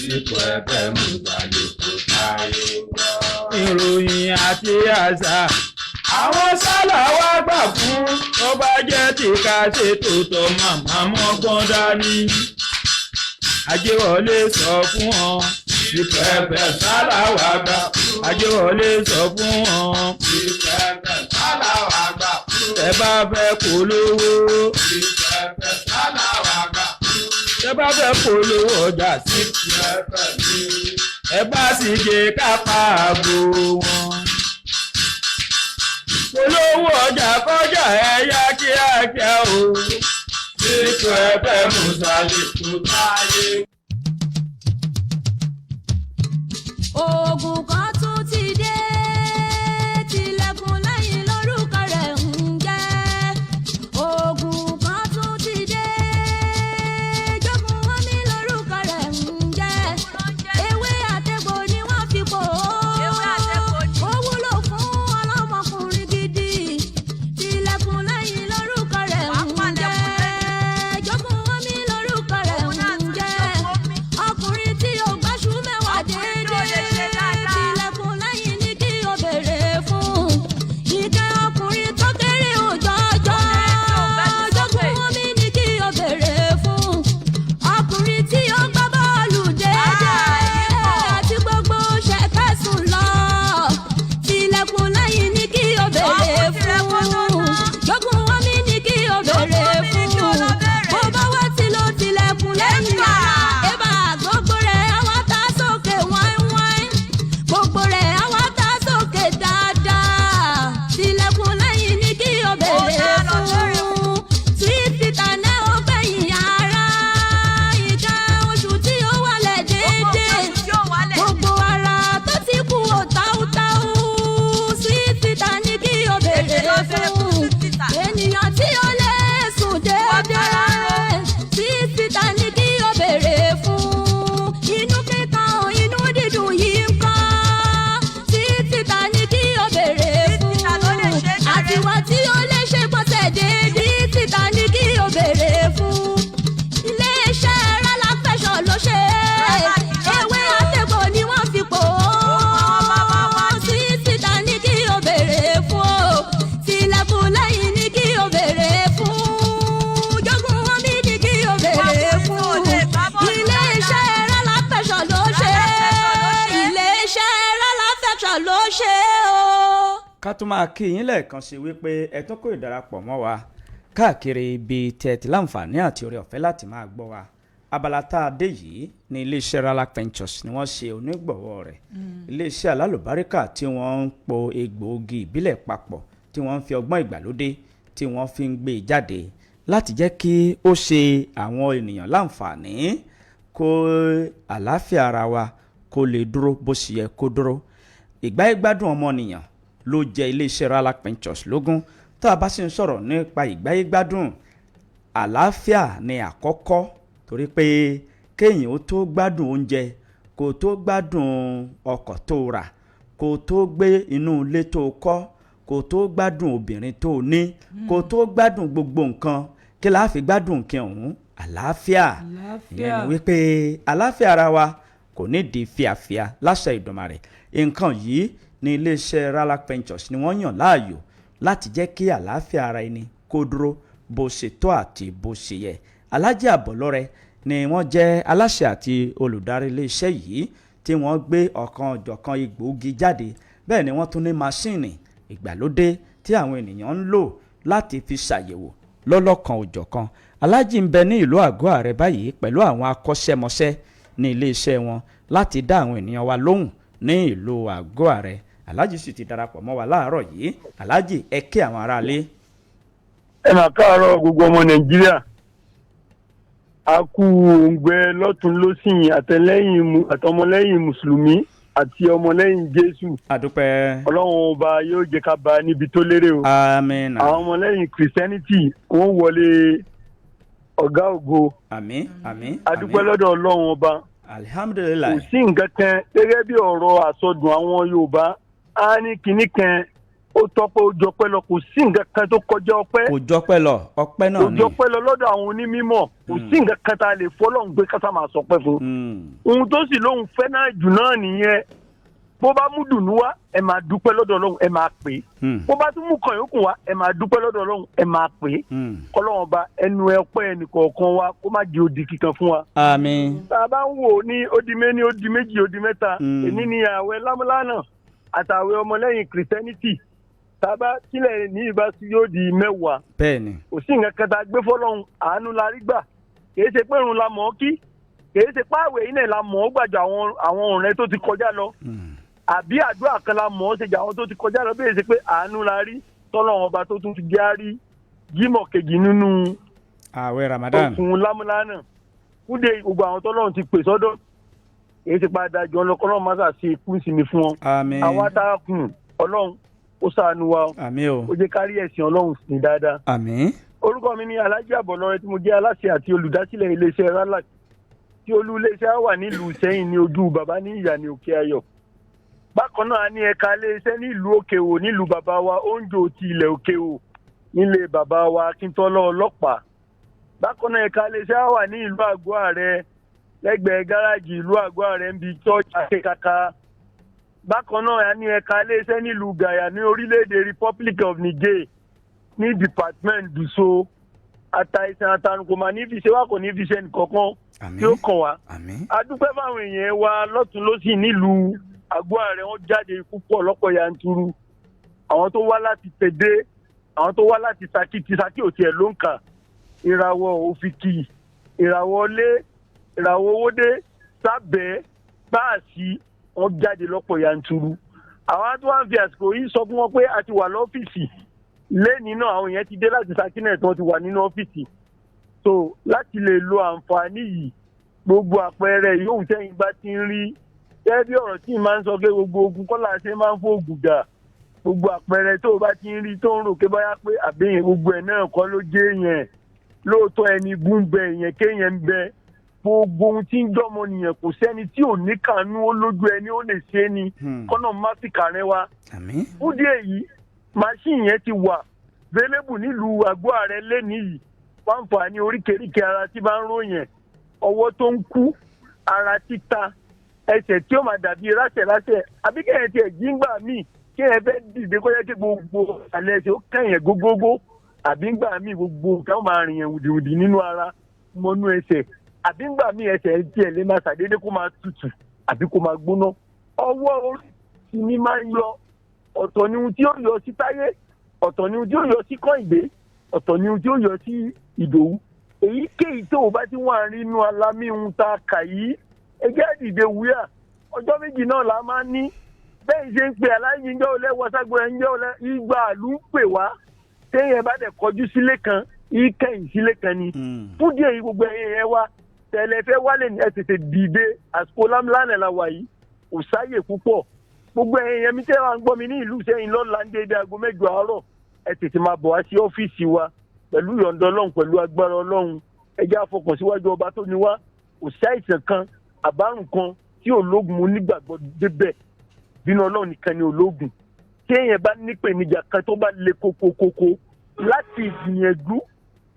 sípò ẹ̀fẹ̀ mùsàlẹ̀ kò táyé gbọ́. Ìròyìn àti àṣà àwọn sálà wá gbà fún tó bá jẹ́ tí ká ṣètò tọ́ màmá mọ́gbọ́n dání. Ajéwọlé sọ fún wọn sípò ẹ̀fẹ̀ sálà wá gbà. Ajéwọlé sọ fún wọn sípò ẹ̀fẹ̀ sálà wá gbà. Ẹ bá fẹ́ polówó sípò ẹ̀fẹ̀ sálà wá gbà. Ẹ bá fẹ́ polówó ọjà sípò ẹ̀fẹ̀ ní. Ẹ bá sì jẹ́ ká pa àgbo wọn. Polówó ọjà kọjá ẹ̀yà kíákíá o. Sípò ẹ̀fẹ̀ mùsàlẹ̀ kò táyé. Oògùn kan tún ti dé, tilẹ̀kùn lẹ́yìn lórúkọ rẹ̀ ń jẹ́. Oògùn kan tún ti dé, jogun wọn ní lórúkọ rẹ̀ ń jẹ́. Ewé àtegbò ni wọ́n fi pò ó. Ó wúlò fún ọlọ́mọkùnrin gidi. Tilẹ̀kùn lẹ́yìn lórúkọ rẹ̀ ń jẹ́. Jogun wọn ní lórúkọ rẹ̀ ń jẹ́. Ọkùnrin tí ó gbáṣú mẹ́wàá déédéé. Tilẹ̀kùn lẹ́yìn ní kí o béèrè fún. Ìkẹ́ ọkùnrin tó kéré òjòjò. Jogun wọn ní kí o béèrè fún. Ọkùnrin tí ó gbá bọ́ọ̀lù déédéé. Àti gbogbo ṣẹ̀kẹ́sùn lọ. Tilẹ̀kùn lẹ́yìn ní kí o béèrè fún. Jogun wọn ní kí o béèrè fún. Bó bá wá ti lo tilẹ̀kùn lẹ́yìn náà. Ebà gbogbo rẹ̀ àwọn tá sókè wáíwáí. Gbogbo rẹ̀ àwọn tá sókè dáadáa. Tilẹ̀kùn lẹ́yìn ní kí o béèrè fún. Twitter náà ó gbẹ̀yìn ara. Ìka oṣù tí ó wálẹ̀ déédéé. Gbogbo ara tó ti kú ò táútáú. Twitter ní kí o béèrè fún. Ènìyàn tí ó lè sùn déédéé. Twitter ní kí o béèrè fún. Inú kíkan inú dídùn yìí ń kọ́. Twitter ní kí o béèrè fún. Àtiwá tí ó lè ṣe gbọ́sẹ̀ déédéé. Twitter ní kí o béèrè fún. Iléeṣẹ́ rálá fẹ̀sọ̀ ló ṣe é. Ewé àtẹ̀gbò ni wọ́n fi pò ó. Twitter ní kí o béèrè fún o. Tilẹ̀kùn lẹ́yìn ní kí o béèrè fún. Jogun wọn ní kí o béèrè fún. Iléeṣẹ́ rálá fẹ̀sọ̀ ló ṣe é. Iléeṣẹ́ rálá fẹ̀sọ̀ ló ṣe é o. ká tún máa kí yín lẹ́ẹ̀kan sí wípé ẹ tún kó ìdarapọ̀ mọ́ wa káàkiri ibi tẹ́ ti láǹfààní àti oore ọ̀fẹ́ láti máa gbọ́ wa. Abala tá a dé yìí ní iléeṣẹ́ Rala Ventures ni wọ́n ṣe onígbọ̀wọ́ rẹ̀. Iléeṣẹ́ alálùbáríkà tí wọ́n ń po egbòogi ìbílẹ̀ papọ̀ tí wọ́n ń fi ọgbọ́n ìgbàlódé tí wọ́n fi ń gbé jáde láti jẹ́ kí ó ṣe àwọn ènìyàn láǹfààní kó àlàáfíà ara wa kó lè dúró bó ṣe yẹ kó dúró. Ìgbáyégbádùn ọmọnìyàn ló jẹ́ iléeṣẹ́ Rala Ventures lógún. Tá a bá sì ń sọ̀rọ̀ nípa ìgbáyégbádùn, àlàáfíà ni àkọ́kọ́, torí pé kéèyàn ó tó gbádùn oúnjẹ, kó tó gbádùn ọkọ̀ tó rà, kó tó gbé inú ilé tó kọ́, kó tó gbádùn obìnrin tó ní, kó tó gbádùn gbogbo nǹkan, kí la fi gbádùn nǹkan ọ̀hún? Àlàáfíà. Ìyẹn ni wípé àlàáfíà ara wa kò ní di fíafíà láṣẹ Ìdùmarè. Nǹkan yìí ní iléeṣẹ́ Rala Ventures ni wọ́n yàn láàyò láti jẹ́ kí àlàáfíà ara ẹni kó dúró bó ṣe tó àti bó ṣe yẹ. Alhaji Abolore ni wọ́n jẹ́ aláṣẹ àti olùdarí iléeṣẹ́ yìí tí wọ́n gbé ọ̀kan ọ̀jọ̀kan egbòogi jáde. Bẹ́ẹ̀ ni wọ́n tún ní máṣíìnì ìgbàlódé tí àwọn ènìyàn ń lò láti fi ṣàyẹ̀wò lọ́lọ́kan òjọ̀kan. Alhaji ń bẹ ní ìlú Àgọ́ Àrẹ báyìí pẹ̀lú àwọn akọ́ṣẹ́mọṣẹ́ ní iléeṣẹ́ wọn láti dá àwọn ènìyàn wa lóhùn ní ìlú Àgọ́ Àrẹ. Alhaji sì ti darapọ̀ mọ́ wa láàárọ̀ yìí. Alhaji, ẹ kí àwọn aráalé. Ẹ máa káàárọ̀ gbogbo ọmọ Nàìjíríà. A kú òǹgbẹ lọ́tún lósìn àtọmọlẹ́yìn Mùsùlùmí àti ọmọlẹ́yìn Jésù. Àdúpẹ́. Ọlọ́run ọba yóò jẹ́ ká bá níbi tó lérè o. Àmín. Àwọn ọmọlẹ́yìn Christianity wọ́n wọlé ọ̀gá ògo. Àmín. Àmín. A dúpẹ́ lọ́dọ̀ Ọlọ́run ọba. Alhamdulilayi. Kò sí nǹkan kan gẹ́gẹ́ bí ọ̀rọ̀ àsọdùn àwọn Yorùbá. A ní kinní kan ó tọ́pẹ́ ó jọpẹ́ lọ kò sí nǹkan kan tó kọjá ọpẹ́. kò jọpẹ́ lọ ọpẹ́ náà ni. kò jọpẹ́ lọ lọ́dọ̀ àwọn onímọ̀ kò sí nǹkan kan tá a lè fọlọ́run gbé kásá máa sọpẹ́ fún. ohun tó sì lóhun fẹ́ náà jù náà nìyẹn bó bá mú dùnú wá ẹ máa dúpẹ́ lọ́dọ̀ Ọlọ́run ẹ máa pè é bó bá tún mú kàn yókù wá ẹ máa dúpẹ́ lọ́dọ̀ Ọlọ́run ẹ máa pè é kọ́lọ́run ọba ẹnu ọpẹ́ ẹnìkọ̀ọ̀kan wa kó má di odi kíkan fún wa. àmín. tá a bá ń wò ní odi méní odi méjì odi mẹ́ta èní ni ààwẹ̀ lámúlánà àtàwẹ̀ ọmọlẹ́yìn kìrìtẹ́nìtì tábà kílẹ̀ ní ìbáṣu yóò di 10. bẹ́ẹ̀ni. kò sí nǹkan kan tá a gbé fọlọ́run àánú la rí gbà kì í ṣe pé irun la mọ̀ ọ́ kí kì í ṣe pé àwẹ̀ yìí náà la mọ̀ ọ́ gbàjọ àwọn ọ̀rẹ́ tó ti kọjá lọ àbí àdúrà kan la mọ̀ ọ́ ṣe jà àwọn tó ti kọjá lọ bí èsì pé àánú la rí tọ́lọ́run ọba tó tún ti já rí jímọ̀ kejì nínú àwẹ̀ Ramadan oṣù lámúlánà fúdé gbogbo àwọn tọ́lọ́run ti pè sọ́dọ̀ èyí ti padà jọ ọlọ́kọ́lọ́run má ṣe ikú ìsinmi fún wọn. àmín. àwa tá a kùn Ọlọ́run ó ṣàánú wa àmín o. ó jẹ́ kárí ẹ̀sìn Ọlọ́run sí dáadáa. àmín. orúkọ mi ni Alhaji Àbọ̀lọ́rẹ́ tí mo jẹ́ aláṣẹ àti olùdásílẹ̀ iléeṣẹ́ Ralac tí olú iléeṣẹ́ wà nílùú Ìṣẹ́yìn ní ojú bàbá ní ìyànà Òkè Ayọ̀. bákan náà a ní ẹ̀ka iléeṣẹ́ nílùú Òkèwò nílùú bàbá wa oúnjẹ ti ilẹ̀ Òkèwò nílé bàbá wa Akíntọ́lá ọlọ́pàá. bákan náà ẹ̀ka iléeṣẹ́ wà ní ìlú Àgọ́ Ààrẹ lẹ́gbẹ̀ẹ́ gáràjì ìlú Àgọ́ Ààrẹ ń bi church akékaka. bákan náà a ní ẹ̀ka iléeṣẹ́ nílùú Gàyà ní orílẹ̀-èdè Republic of Niger ní department Dùsó àtàìsàn àtàrùn kò mà ní fi ṣe wá kò ní fi ṣe nìkankan tí ó kàn wá. a dúpẹ́ fáwọn èèyàn wa lọ́tún lọ́sì nílùú Àgọ́ Ààrẹ wọn jáde púpọ̀ lọ́pọ̀ yanturu àwọn tó wá láti Tẹ̀dé àwọn tó wá láti Ṣakí ò tiẹ̀ ló ń kà ìràwọ̀ Òfìkì ìràwọ̀ Lé ìràwọ̀ Owódé Sábẹ́ Báàsì wọn jáde lọ́pọ̀ yanturu. àwọn tó wá ń fi àsìkò yìí sọ fún wọn pé a ti wà lọ́fíìsì lẹ́ni náà àwọn èèyàn ti dé láti Ṣakí náà tí wọ́n ti wà nínú ọ́fíìsì so láti lè lo àǹfààní yìí gbogbo àpẹẹrẹ yóò tẹ́yìn bá ti ń rí gẹ́gẹ́ bí ọ̀rọ̀ tí ì máa ń sọ pé gbogbo ogun kọ́lá ṣe máa ń fòògùn jà gbogbo àpẹẹrẹ tó o bá ti ń rí tó ń rò pé báyà pé àbẹ̀yẹn gbogbo ẹ̀ náà kọ́ ló jẹ́ yẹn lóòótọ́ ẹni gún bẹ ìyẹn kéèyàn ń bẹ gbogbo ohun tí ń jọmọ nìyẹn kò sẹ́ni tí ò ní kànú ó lójú ẹni ó lè ṣe é ni kọ́nà má fi kàrẹ́ wa. fúdí èyí machine yẹn ti wà available nílùú Àgọ́ Ààrẹ lẹ́ni yìí fáǹfààní oríkèéríkèé ara tí bá ń ròyìn ọwọ́ tó ń kú ara títa ẹsẹ̀ tí ó máa dàbí ráṣẹ̀ráṣẹ̀ àbí kéèyàn tiẹ̀ jíǹgbà míì kéèyàn fẹ́ dìde kó yẹ kí gbogbo àlẹ́ ẹsẹ̀ ó kẹ̀yìn gógógó àbí ńgbà míì gbogbo káwọn máa rìn yẹn wùdìwùdì nínú ara mọ́nú ẹsẹ̀ àbí ńgbà míì ẹsẹ̀ tiẹ̀ lè máa ṣàdédé kó máa tutù àbí kó máa gbóná ọwọ́ orí ni máa ń yọ ọ̀tọ̀ ni ohun tí ó yọ sí Táyé ọ̀tọ̀ ni ohun tí ó yọ sí Kọ́ìndé ọ̀tọ̀ ni ohun tí ó yọ sí Ìdòwú èyíkéyìí tó o bá ti wà nínú alámì ohun tá a kà yìí ẹjẹ́ ìdìde wúyà ọjọ́ méjì náà la máa ń ní bẹ́ẹ̀ ṣe ń pè aláìní ń jẹ́ olẹ́ wọ́ságbó ẹ̀ ń jẹ́ olẹ́ ìgbà àlù ń pè wá téèyàn bá dẹ̀ kọjú sílé kan ìkẹyìn sílé kan ni fún díẹ̀ yìí gbogbo ẹ̀yìn yẹn wá tẹ̀lé fẹ́ wálé ní ẹ̀ tètè dìde àsìkò lámìlánà la wà yìí kò sáyè púpọ̀ gbogbo ẹ̀yìn yẹn mi tẹ́ wà ń gbọ́ mi ní ìlú Ìṣẹ́yìn lọ́la ń dédé aago 8 àárọ̀ ẹ̀ tètè máa bọ̀ wá sí ọ́fíìsì wa pẹ̀lú yọ̀ǹda Ọlọ́run pẹ̀lú agbára Ọlọ́run ẹ jẹ́ àfọkàn síwájú ọba tó ní wá kò sí àìsàn kan àbárùn kan tí ológun mo nígbàgbọ́ débẹ̀ bínú Ọlọ́run nìkan ni ológun téèyàn bá nípèníjà kan tó bá le kókókókó láti ìgbìyànjú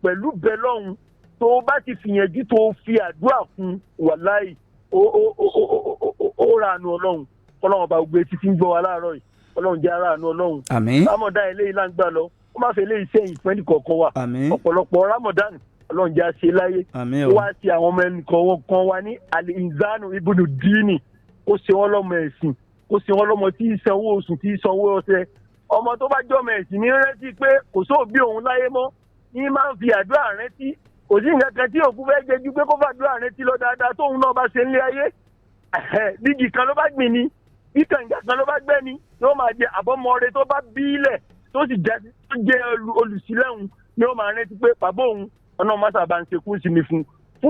pẹ̀lú bẹ́ẹ̀ lọ́hùn tó bá ti fìyànjú tó fi àdúrà fún wàláì ó ra àánú Ọlọ́run Ọlọ́run ọba gbogbo etí tí ń gbọ́ wa láàárọ̀ yìí Ọlọ́run jẹ́ ara àánú Ọlọ́run Ramadan eléyìí láǹgbà lọ ó má fẹ́ eléyìí sẹ́yìn fún ẹnì kọ̀ọ̀kan wa ọ̀pọ̀lọpọ̀ Ramadan Ọlọ́run jẹ́ àṣẹ láyé wá sí àwọn ọmọ ẹnì kọ̀ọ̀kan wa ní al-inzanu ibùdó díìnì ó ṣe wọ́n lọ́mọ ẹ̀sìn ó ṣe wọ́n lọ́mọ tí í sanwó oṣù tí í sanwó ọ̀sẹ̀ ọmọ tó bá jọmọ ẹ̀sìn ní rántí pé kò sóòbí òun láyé mọ́ ní máa ń fi àdúrà rántí kò sí nǹkan kan tí òkú fẹ́ jẹ ju pé kó fàdúrà rántí lọ dáadáa tóun náà bá ṣe ń lé ayé dígì kan ló bá gbìn ni ìkànjà kan ló bá gbẹ́ ni ló máa jẹ àbọ̀mọ́re tó bá bí ilẹ̀ tó sì jẹ́ olùsílẹ̀hún ni ó máa rántí pé bàbá òun ọ̀nà mọ́sà bá ń sekú sí mi fún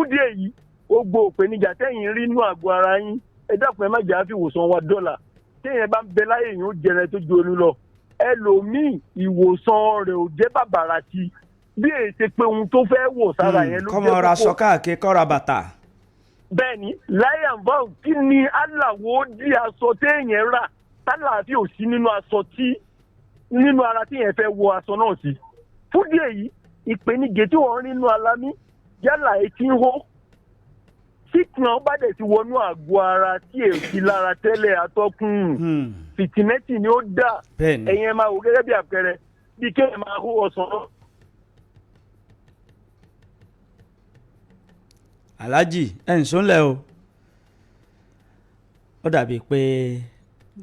díẹ̀ yìí gbogbo òpèníjà tẹ́yìn rí inú àgọ́ ara yín ẹ dákun ẹ má jẹ́ àfi ìwòsàn wa dọ́là téèyàn bá ń bẹ láyé yìí ó jẹrẹ tó ju olú lọ ẹlòmíì ìwòsàn rẹ̀ ò jẹ́ bàbàrà sí bí èsì pé ohun tó fẹ́ wò sára yẹn ló jẹ́ kọ́mọ ra aṣọ káàkiri kọ́ra bàtà. bẹ́ẹ̀ni láyé àǹbá kí ni aláwo di aṣọ téèyàn rà tálàáfíà ò sí nínú aṣọ tí nínú ara tí yẹn fẹ́ wọ aṣọ náà sí. Fún díẹ̀ yìí ìpèníjẹ tí wọ́n rí nínú alámí yálà etí ń hó tí kan bá dẹ̀ ti wọnú àgọ́ ara tí èsì lára tẹ́lẹ̀ atọ́kùn fìtínẹ́tì ni ó dà ẹ̀yẹn máa wò gẹ́gẹ́ bí àpẹẹrẹ bí kéèyàn máa hó ọsàn náà. Alhaji ẹ̀ ń sọ́nlẹ̀ o ó dàbí pé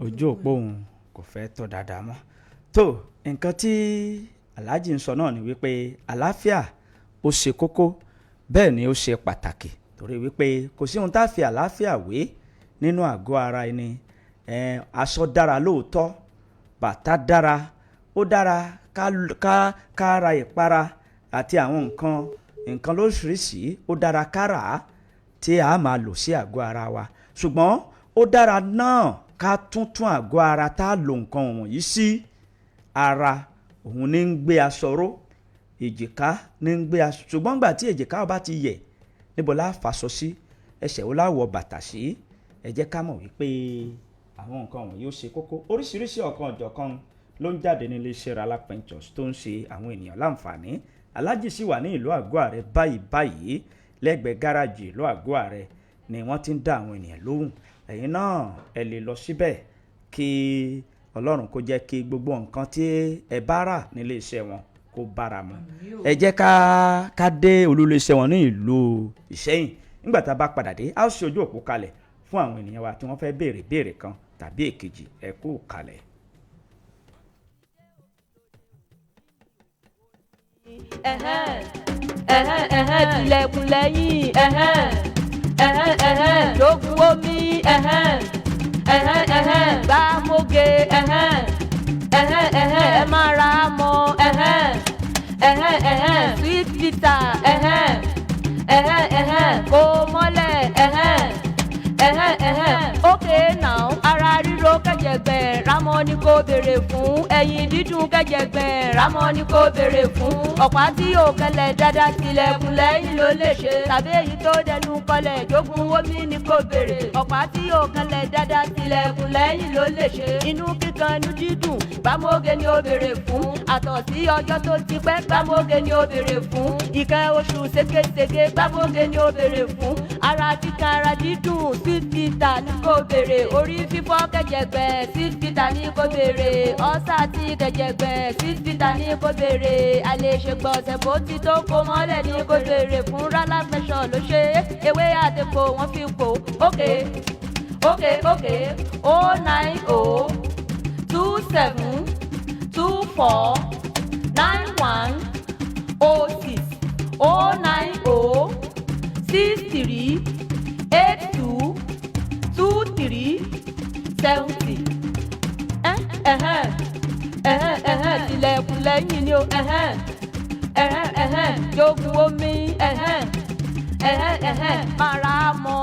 ojú òpó òun kò fẹ́ tọ́ dáadáa mọ́ tó nǹkan tí Alhaji ń sọ náà ni wípé àlàáfíà ó ṣe kókó bẹ́ẹ̀ ni ó ṣe pàtàkì torí wípé kò sí ohun tá a fi àlàáfíà wé nínú àgọ́ ara ẹni aṣọ dára lóòótọ́ bàtà dára ó dára ká ra ìpara àti àwọn nǹkan lóríṣiríṣi ó dára ká rà á tí a máa lò sí àgọ́ ara wa ṣùgbọ́n ó dára náà ká tún àgọ́ ara tá a lo nǹkan wọ̀nyí sí ara òun ní ń gbé aṣọ ró èjìká ní ń gbé aṣọ ṣùgbọ́n gbà tí èjìká ọba ti yẹ̀ níbo la fàṣọ sí ẹsẹ̀ wo la wọ bàtà sí ẹ jẹ́ ká mọ̀ wípé àwọn nǹkan wọ̀nyí ó ṣe kókó oríṣiríṣi ọ̀kan ọ̀jọ̀kan ló ń jáde ní iléeṣẹ́ Rala Ventures tó ń ṣe àwọn ènìyàn láǹfààní Alhaji sì wà ní ìlú àgọ́ ààrẹ báyìí lẹ́gbẹ̀ẹ́ gáràjì ìlú àgọ́ ààrẹ ni wọ́n ti ń dá àwọn ènìyàn lóhùn ẹ̀yin náà ẹ lè lọ síbẹ̀ kí Ọlọ́run kó jẹ́ kí gbogbo nǹkan tí ẹ bá rà nílé iṣẹ́ wọn kó bára mu ẹ jẹ́ ká dé olúléeṣẹ́ wọn ní ìlú Ìṣẹ́yìn nígbà tá a bá padà dé a ó ṣe ojú òpó kalẹ̀ fún àwọn ènìyàn wa tí wọ́n fẹ́ béèrè kan tàbí èkejì ẹ kú kalẹ̀. tilẹ̀kùn lẹ́yìn lógun omi gbàmóge ẹ má ra mọ́ sweet bitter kó mọ́lẹ̀ okay now ara ríro kẹjẹgbẹ ramọ ni kò béèrè fún ẹyin dídùn kẹjẹgbẹ ramọ ni kò béèrè fún ọ̀pá tí yóò kẹlẹ̀ dáadáa tilẹ̀kùn lẹ́yìn ló lè ṣe tàbí èyí tó dẹnu kọlẹ̀ jogun omi ni kò béèrè ọ̀pá tí yóò kẹlẹ̀ dáadáa tilẹ̀kùn lẹ́yìn ló lè ṣe inú kíkan inú dídùn gbàmóge ni ó béèrè fún àtọ̀ sí ọjọ́ tó ti pẹ́ gbàmóge ni ó béèrè fún ìkẹ́ oṣù ségesège gbàmóge ni ó béèrè fún ara kíkan ara dídùn sweet bitter ní kò béèrè orí fífọ́ kẹjẹgbẹ sweet bitter ní kò béèrè ọ̀sà tí kẹjẹgbẹ sweet bitter ní kò béèrè àlèṣègbọ̀nsẹ̀ bó ti tó kó mọ́lẹ̀ ní kò béèrè fún Rala Ventures ló ṣe ewé àtẹ̀kọ́ wọ́n fi pò okay 09027209163822370 tilẹ̀kùn lẹ́yìn ni o jogun omi mara mọ́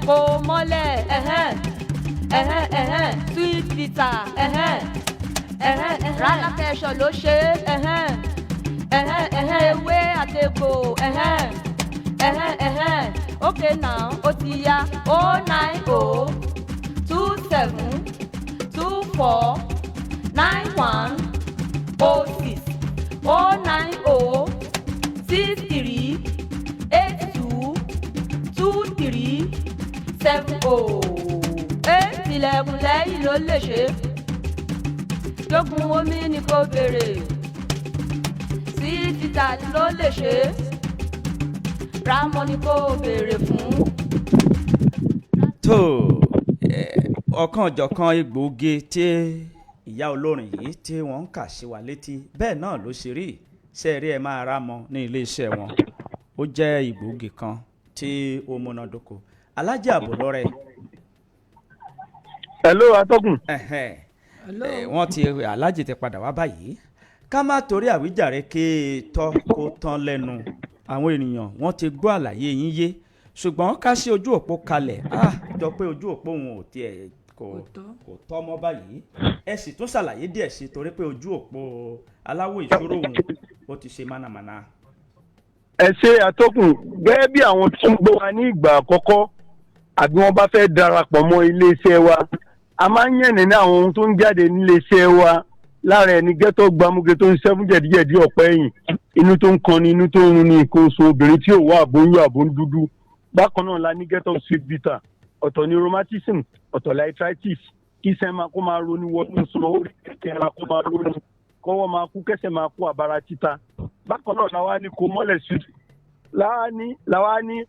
kó mọ́lẹ̀ sweet bitter Rala Ventures ló ṣe ewé àtẹ̀gbò okay now ó ti yá 090272063822370 tilẹ̀kùn lẹ́yìn ló lè ṣe jogun omi ni kò béèrè sí títà ló lè ṣe ramọ ni kò béèrè fún. tó ọ̀kan ọ̀jọ̀kan egbòogi tí ìyá olórin yìí tí wọ́n ń kà sí wa létí bẹ́ẹ̀ náà ló ṣe rí sẹ́ẹ̀rí ẹ̀ máa rámọ ní iléeṣẹ́ wọn ó jẹ́ egbòogi kan tí ó múnádóko Alhaji Abolore. hello atọ́kùn. wọ́n ti Alhaji ti padà wá báyìí ká má torí àwíjàre kí tọ́ kó tán lẹ́nu àwọn ènìyàn wọ́n ti gbọ́ àlàyé yín yé ṣùgbọ́n ká sí ojú òpó kalẹ̀ jọ pé ojú òpó òun ò tiẹ̀ kò tọ́ mọ́ báyìí ẹ sì tún ṣàlàyé díẹ̀ sí torí pé ojú òpó aláwọ̀ ìṣòro òun ó ti ṣe mánàmáná. ẹ ṣe atọ́kùn gẹ́gẹ́ bí àwọn tó ń gbọ́ wa ní ìgbà àkọ́kọ́ àbí wọ́n bá fẹ́ darapọ̀ mọ́ iléeṣẹ́ wa a máa ń yẹ̀nẹ̀ ní àwọn ohun tó ń jáde nílé iṣẹ́ wa lára ẹni gẹ́tọ̀ gbàmúgẹ tó ń ṣẹ́fún jẹ̀díjẹ̀dí ọ̀pẹ́ ẹ̀yìn inú tó ń kan ni inú tó ń run ní nǹkan oṣù obìnrin tí ò wá àbóyún àbón dúdú bákan náà la ní gẹ́tọ̀ sweet bitter ọ̀tọ̀ ní rheumatism ọ̀tọ̀ arthritis kí iṣẹ́ máa kó máa ronú wọnú sọ orí kẹ̀kẹ́ máa kó máa ronú kọ́wọ́ máa kú kẹsẹ̀ máa kú àbára títa bákan náà làwa ní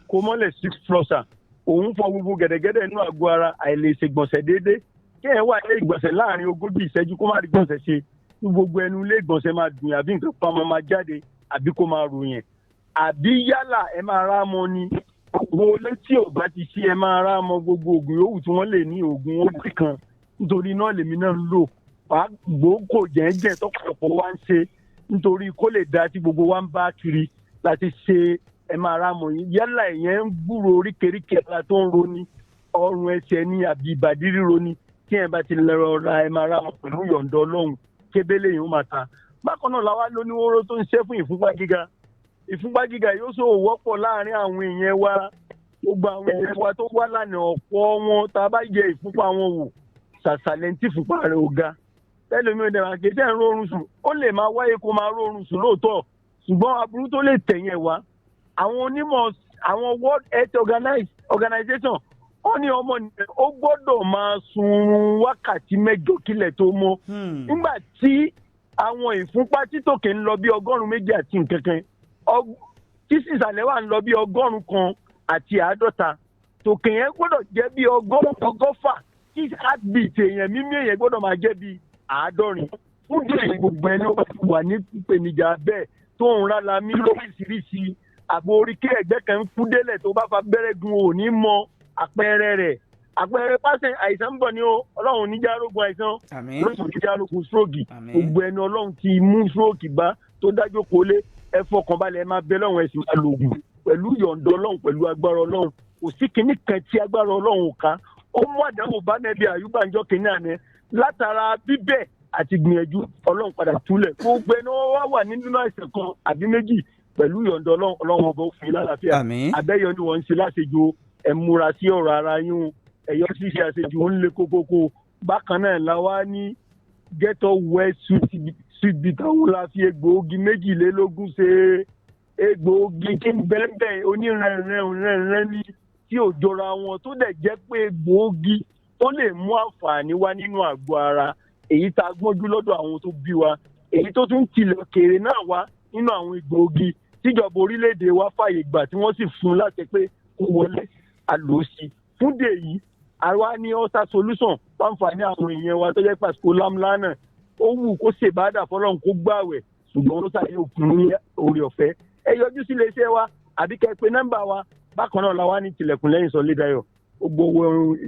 kó mọ́lẹ̀ six flosser òun fọ gbogbo gẹ̀dẹ̀gẹ̀dẹ̀ inú àgọ́ ara àìlèṣègbọ̀nsẹ̀ déédéé kéèyàn wà ilé ìgbọ̀nsẹ̀ láàrin ogójì ìṣẹ́jú kó má rí gbọ̀nsẹ̀ ṣe tí gbogbo ẹnu ilé ìgbọ̀nsẹ̀ máa dùn àbí nǹkan kan máa jáde àbí kó máa ròyìn àbí yálà ẹ máa rá mọ ni owó létí ò bá ti ṣe ẹ máa rá mọ gbogbo oògùn yòówù tí wọ́n lè ní oògùn orí kan nítorí náà lèmi náà ń lò gbòógò jẹ́ńjẹ́ tọ́pọ̀lọpọ̀ wá ń ṣe nítorí kó lè dá tí gbogbo wa ń bá kiri láti ṣe ẹ máa rá mọ yín yálà ìyẹn ń gbúrò oríkèéríkèé ara tó ń roni ọrùn ẹsẹ̀ ní àbí ìbàdí ríro ni tí ẹ bá ti lọ ra ẹ máa ra wọn pẹ̀lú yọ̀ǹda ọlọ́run kébélé yìí ó máa ta bákan náà làwa lóníwóró tó ń ṣe fún ìfúnpá gíga yóò sọ wọ́pọ̀ láàrin àwọn èèyàn wa gbogbo àwọn èèyàn wa tó wá lánàá ọ̀pọ̀ wọn tá a bá yẹ ìfúnpá wọn wò ṣàṣàlẹ́ntì ìfúnpá rẹ̀ ò ga tẹ́lẹ̀mí ò dẹ̀rẹ̀ àkéjẹ́ ń rọrùn sùn ó lè máa wáyé kó máa rọrùn sùn lóòótọ́ ṣùgbọ́n aburú tó lè tẹ̀yìn ẹ̀ wá àwọn onímọ̀ àwọn World Health Organization wọ́n ní ọmọ nìyẹn ó gbọ́dọ̀ máa sun wákàtí 8 kílẹ̀ tó mọ́ nígbà tí àwọn ìfúnpá títòkè ń lọ bí 200 àti nǹkankan tí sísàlẹ̀ wà ń lọ bí 100 àti 50 tòkè yẹn gbọ́dọ̀ jẹ́ bí 100 tí heartbeat èèyàn mímí èèyàn gbọ́dọ̀ máa jẹ́ bí 50 fún díẹ̀ gbogbo ẹni wà ní ìpèníjà bẹ́ẹ̀ tó ń rálá mí lóríṣiríṣi àbò oríkè ẹ̀gbẹ́ kan ń kú délẹ̀ tó bá fa bẹ́rẹ̀ gun òní mọ́ àpẹẹrẹ pàṣẹ àìsàn ń bọ̀ ní o ọlọ́run oníjàrógun àìsàn lóṣù oníjàrógun stroke gbogbo ẹni ọlọ́run ti mú stroke bá tó dájú kó lé ẹ fọkànbalẹ̀ ẹ máa bẹ lọ́run ẹ̀sìn máa lo oògùn pẹ̀lú yọ̀ǹda ọlọ́run pẹ̀lú agbára ọlọ́run kò sí kinní kan tí agbára ọlọ́run ò ká ó mú àdánwò bá nẹ́bí àyùbáńjọ́ kìíní àná látara bíbẹ̀ àti gbìyànjú ọlọ́run padà túlẹ̀ gbogbo ẹni wọ́n wá wà nínú àìsàn kan àbí méjì pẹ̀lú yọ̀ǹda ọlọ́run ọba òfin lálàáfíà abẹ́yọ ni wọ́n ń ṣe láṣejù ẹ múra sí ọ̀rọ̀ ara yín ẹ̀yọ́ ṣíṣe àṣejù ń le kókókó bákan náà la wá ní ghetto west sweet bitter òun la fi egbòogi 22 ṣe egbòogi tí ń bẹ́ẹ̀ onírẹ̀rẹ̀ ní tí ò jọra wọn tó dẹ̀ jẹ́ pé egbòogi tó lè mú àǹfààní wá nínú àgọ́ ara èyí tá a gbọ́njú lọ́dọ̀ àwọn tó bí wa èyí tó tún tilẹ̀ kéré náà wá nínú àwọn egbòogi tíjọba orílẹ̀-èdè wa fàyè gbà tí wọ́n sì fún láti pé kó wọlé àlòsí fúndé yìí àwa ní ulcer solution fáǹfààní àwọn èèyàn wa tó jẹ́ pàṣípò lámlánà ó wù kó ṣèbádà fọlọ́run kó gbààwẹ̀ ṣùgbọ́n ó sàyẹ̀ òkun ní orí ọ̀fẹ́ ẹ yọjú sí iléeṣẹ́ wa àbí kẹ́ pé nọ́mbà wa bákan náà làwa ní tilẹ̀kùn lẹ́yìn Sọlédayọ̀ gbogbo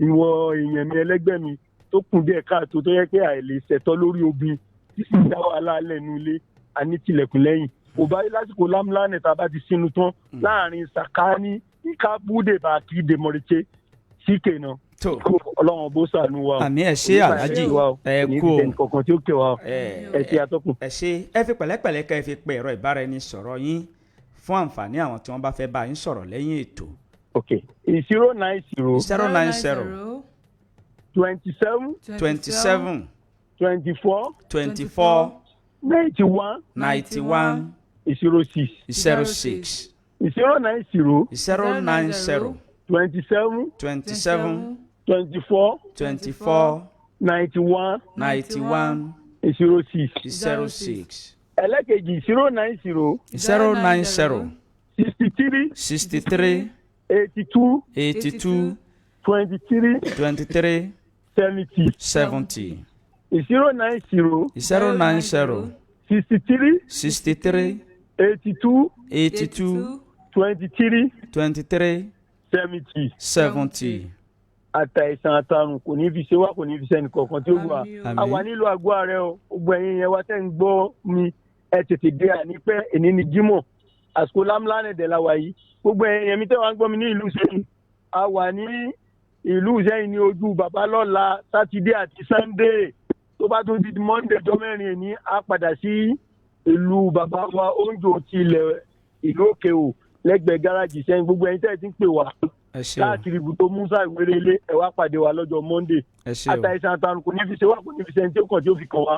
ìwọ èèyàn mi ẹlẹ́gbẹ́ mi tó kùn díẹ̀ káàtó tó yẹ pé àìlè ṣẹ̀tọ́ lórí obìn tí sì dá wàhálà lẹ́nu ilé àní tilẹ̀kùn lẹ́yìn kò bá rí lásìkò lámlánà tá a bá ti sínú tán láàrin sàkáání ika bude ba kí demorite síkè náà ọlọ́run bó ṣàánú wa àmì ẹ ṣé aláàjì ẹ kú o kankan tí ó kẹ wa ẹ ṣé atọ́kùn. ẹ ṣé ẹ fi pẹ̀lẹ́pẹ̀lẹ́ ká ẹ fi pe ẹ̀rọ ìbáraẹnisọ̀rọ̀ yín fún àǹfààní àwọn tí wọ́n bá fẹ́ bá yín sọ̀rọ̀ lẹ́yìn ètò. ok 090 27 24 91 06 090 27 24 91 06. ẹlẹ́kejì 090 63 82 23 70 090 63 82 23 70. àtàìsàn àtàrùn kò ní fi ṣe wá kò ní fi ṣẹ́ni kọ̀ọ̀kan tí ó wà á wà nílò àgọ́ ààrẹ o gbogbo ẹ̀yin yẹn wá tẹ́ ń gbọ́ mi ẹ tètè dé ànípẹ́ èní ni jímọ̀ àsìkò lámlánà dẹ̀ la wà yìí gbogbo ẹ̀yin yẹn mi tẹ́ wá ń gbọ́ mi ní ìlú Ìṣẹ́yìn a wà ní ìlú Ìṣẹ́yìn ní ojú bàbá lọ́la sátidé àti sànńdé tó bá tún di Monday ọjọ́ mẹ́rin ní a padà sí ìlú bàbá wa oúnjẹ ti ilẹ̀ ìlú òkè o lẹ́gbẹ̀ẹ́ gáràjì Ìṣẹ́yìn gbogbo ẹ̀yin tẹ́ ti ń pè wá káàkiri ibùdó musa ìwérelé ẹ wá pàdé wa lọ́jọ́ monday àtàìsàn àtàrùn kò ní fi ṣe wá kò ní fi ṣe ẹni tí ó kàn tí ó fi kàn wá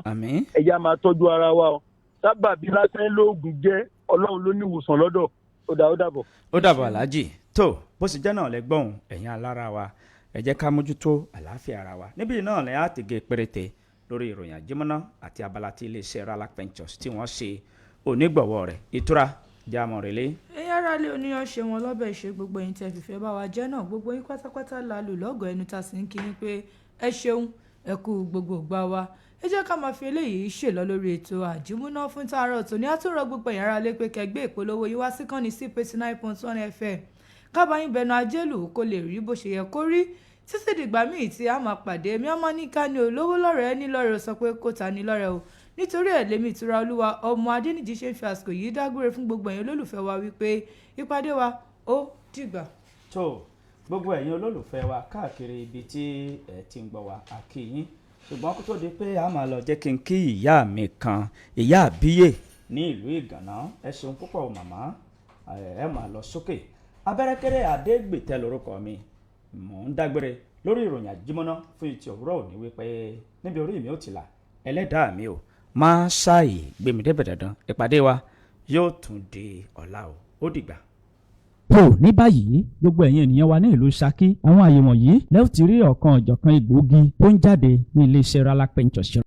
ẹ̀yà máa tọ́jú ara wa o sábàbí lásán lóògùn jẹ́ ọlọ́run ló ní ìwòsàn lọ́dọ̀ ó dàbọ̀. ó dàbọ̀ aláàjì tó bó sì jẹ́ náà lẹ́gbọ̀n ẹ̀yin alára wa ẹ jẹ́ ká mójútó àlàáfíà ara wa níbí náà lẹ́yìn àtìgé péréte lórí ìròyìn àjímọ́ná àti abala tí iléeṣẹ́ Rala Ventures tí wọ́n ṣe onígbọ̀wọ́ rẹ̀ ìtura jámọ̀ rẹ̀lẹ́. ẹ̀yin ará ilé oníyan ṣe wọn lọ́bẹ̀ ìṣe gbogbo ẹ̀yin tẹ́ fìfẹ́ bá wa jẹ́ náà gbogbo yín pátápátá la lù lọ́gọ̀ọ́ ẹnu ta sì ń kí yín pé ẹ ṣeun ẹ kú gbogbo ìgbà wa ẹ jẹ́ ká máa fi eléyìí ṣèlọ lórí ètò àjímúná fún tààrọ̀ tòní àtúrọ̀ gbogbo ẹ̀yin ará ilé pé kẹgbẹ́ ìpolówó yín wá sí kàn ní CP89.1 FM kábàáyín bẹnu ajélù kó lè rí bó ṣe yẹ kó rí títí dìgbà míì tí a máa pàdé mi ọmọ ní ká ní olówó lọ́rẹ̀ẹ́ ní lọ́rẹ̀ẹ́ sọ pé kó ta ní lọ́rẹ̀ẹ́ o nítorí ẹ̀ lèmi ìtura olúwa ọmọ adéníjì ṣe ń fi àsìkò yìí dágbére fún gbogbo ẹ̀yin olólùfẹ́ wa wípé ìpàdé wa ó dìgbà. tó gbogbo ẹ̀yin olólùfẹ́ wa káàkiri ibi tí ẹ ti ń gbọ́ wa a kí yín ṣùgbọ́n kó tó di pé a máa lọ jẹ́ kí n kí ìyá mi kan ìyá àbíyè ní ìlú ìgànná ẹ ṣeun púpọ̀ màmá ẹ máa lọ sókè abẹ́rẹ́kẹ́rẹ́ adégbètẹ́ lórúkọ mi mò ń dágbére lórí ìròyìn àjímọ́ná fún ìtì òwúrọ̀ òní wípé níbi orí mi ò ti là ẹlẹ́dàá mi ò máa ṣáàyè gbèmí débẹ̀ dandan ìpàdé wa yóò tún di ọ̀la o ó dìgbà. tó ní báyìí gbogbo ẹ̀yin ènìyàn wa ní ìlú Ṣakí àwọn àyè wọ̀nyí lẹ́ẹ̀ tí rí ọ̀kan ọ̀jọ̀kan egbòogi tó ń jáde ní iléeṣẹ́ Rala Ventures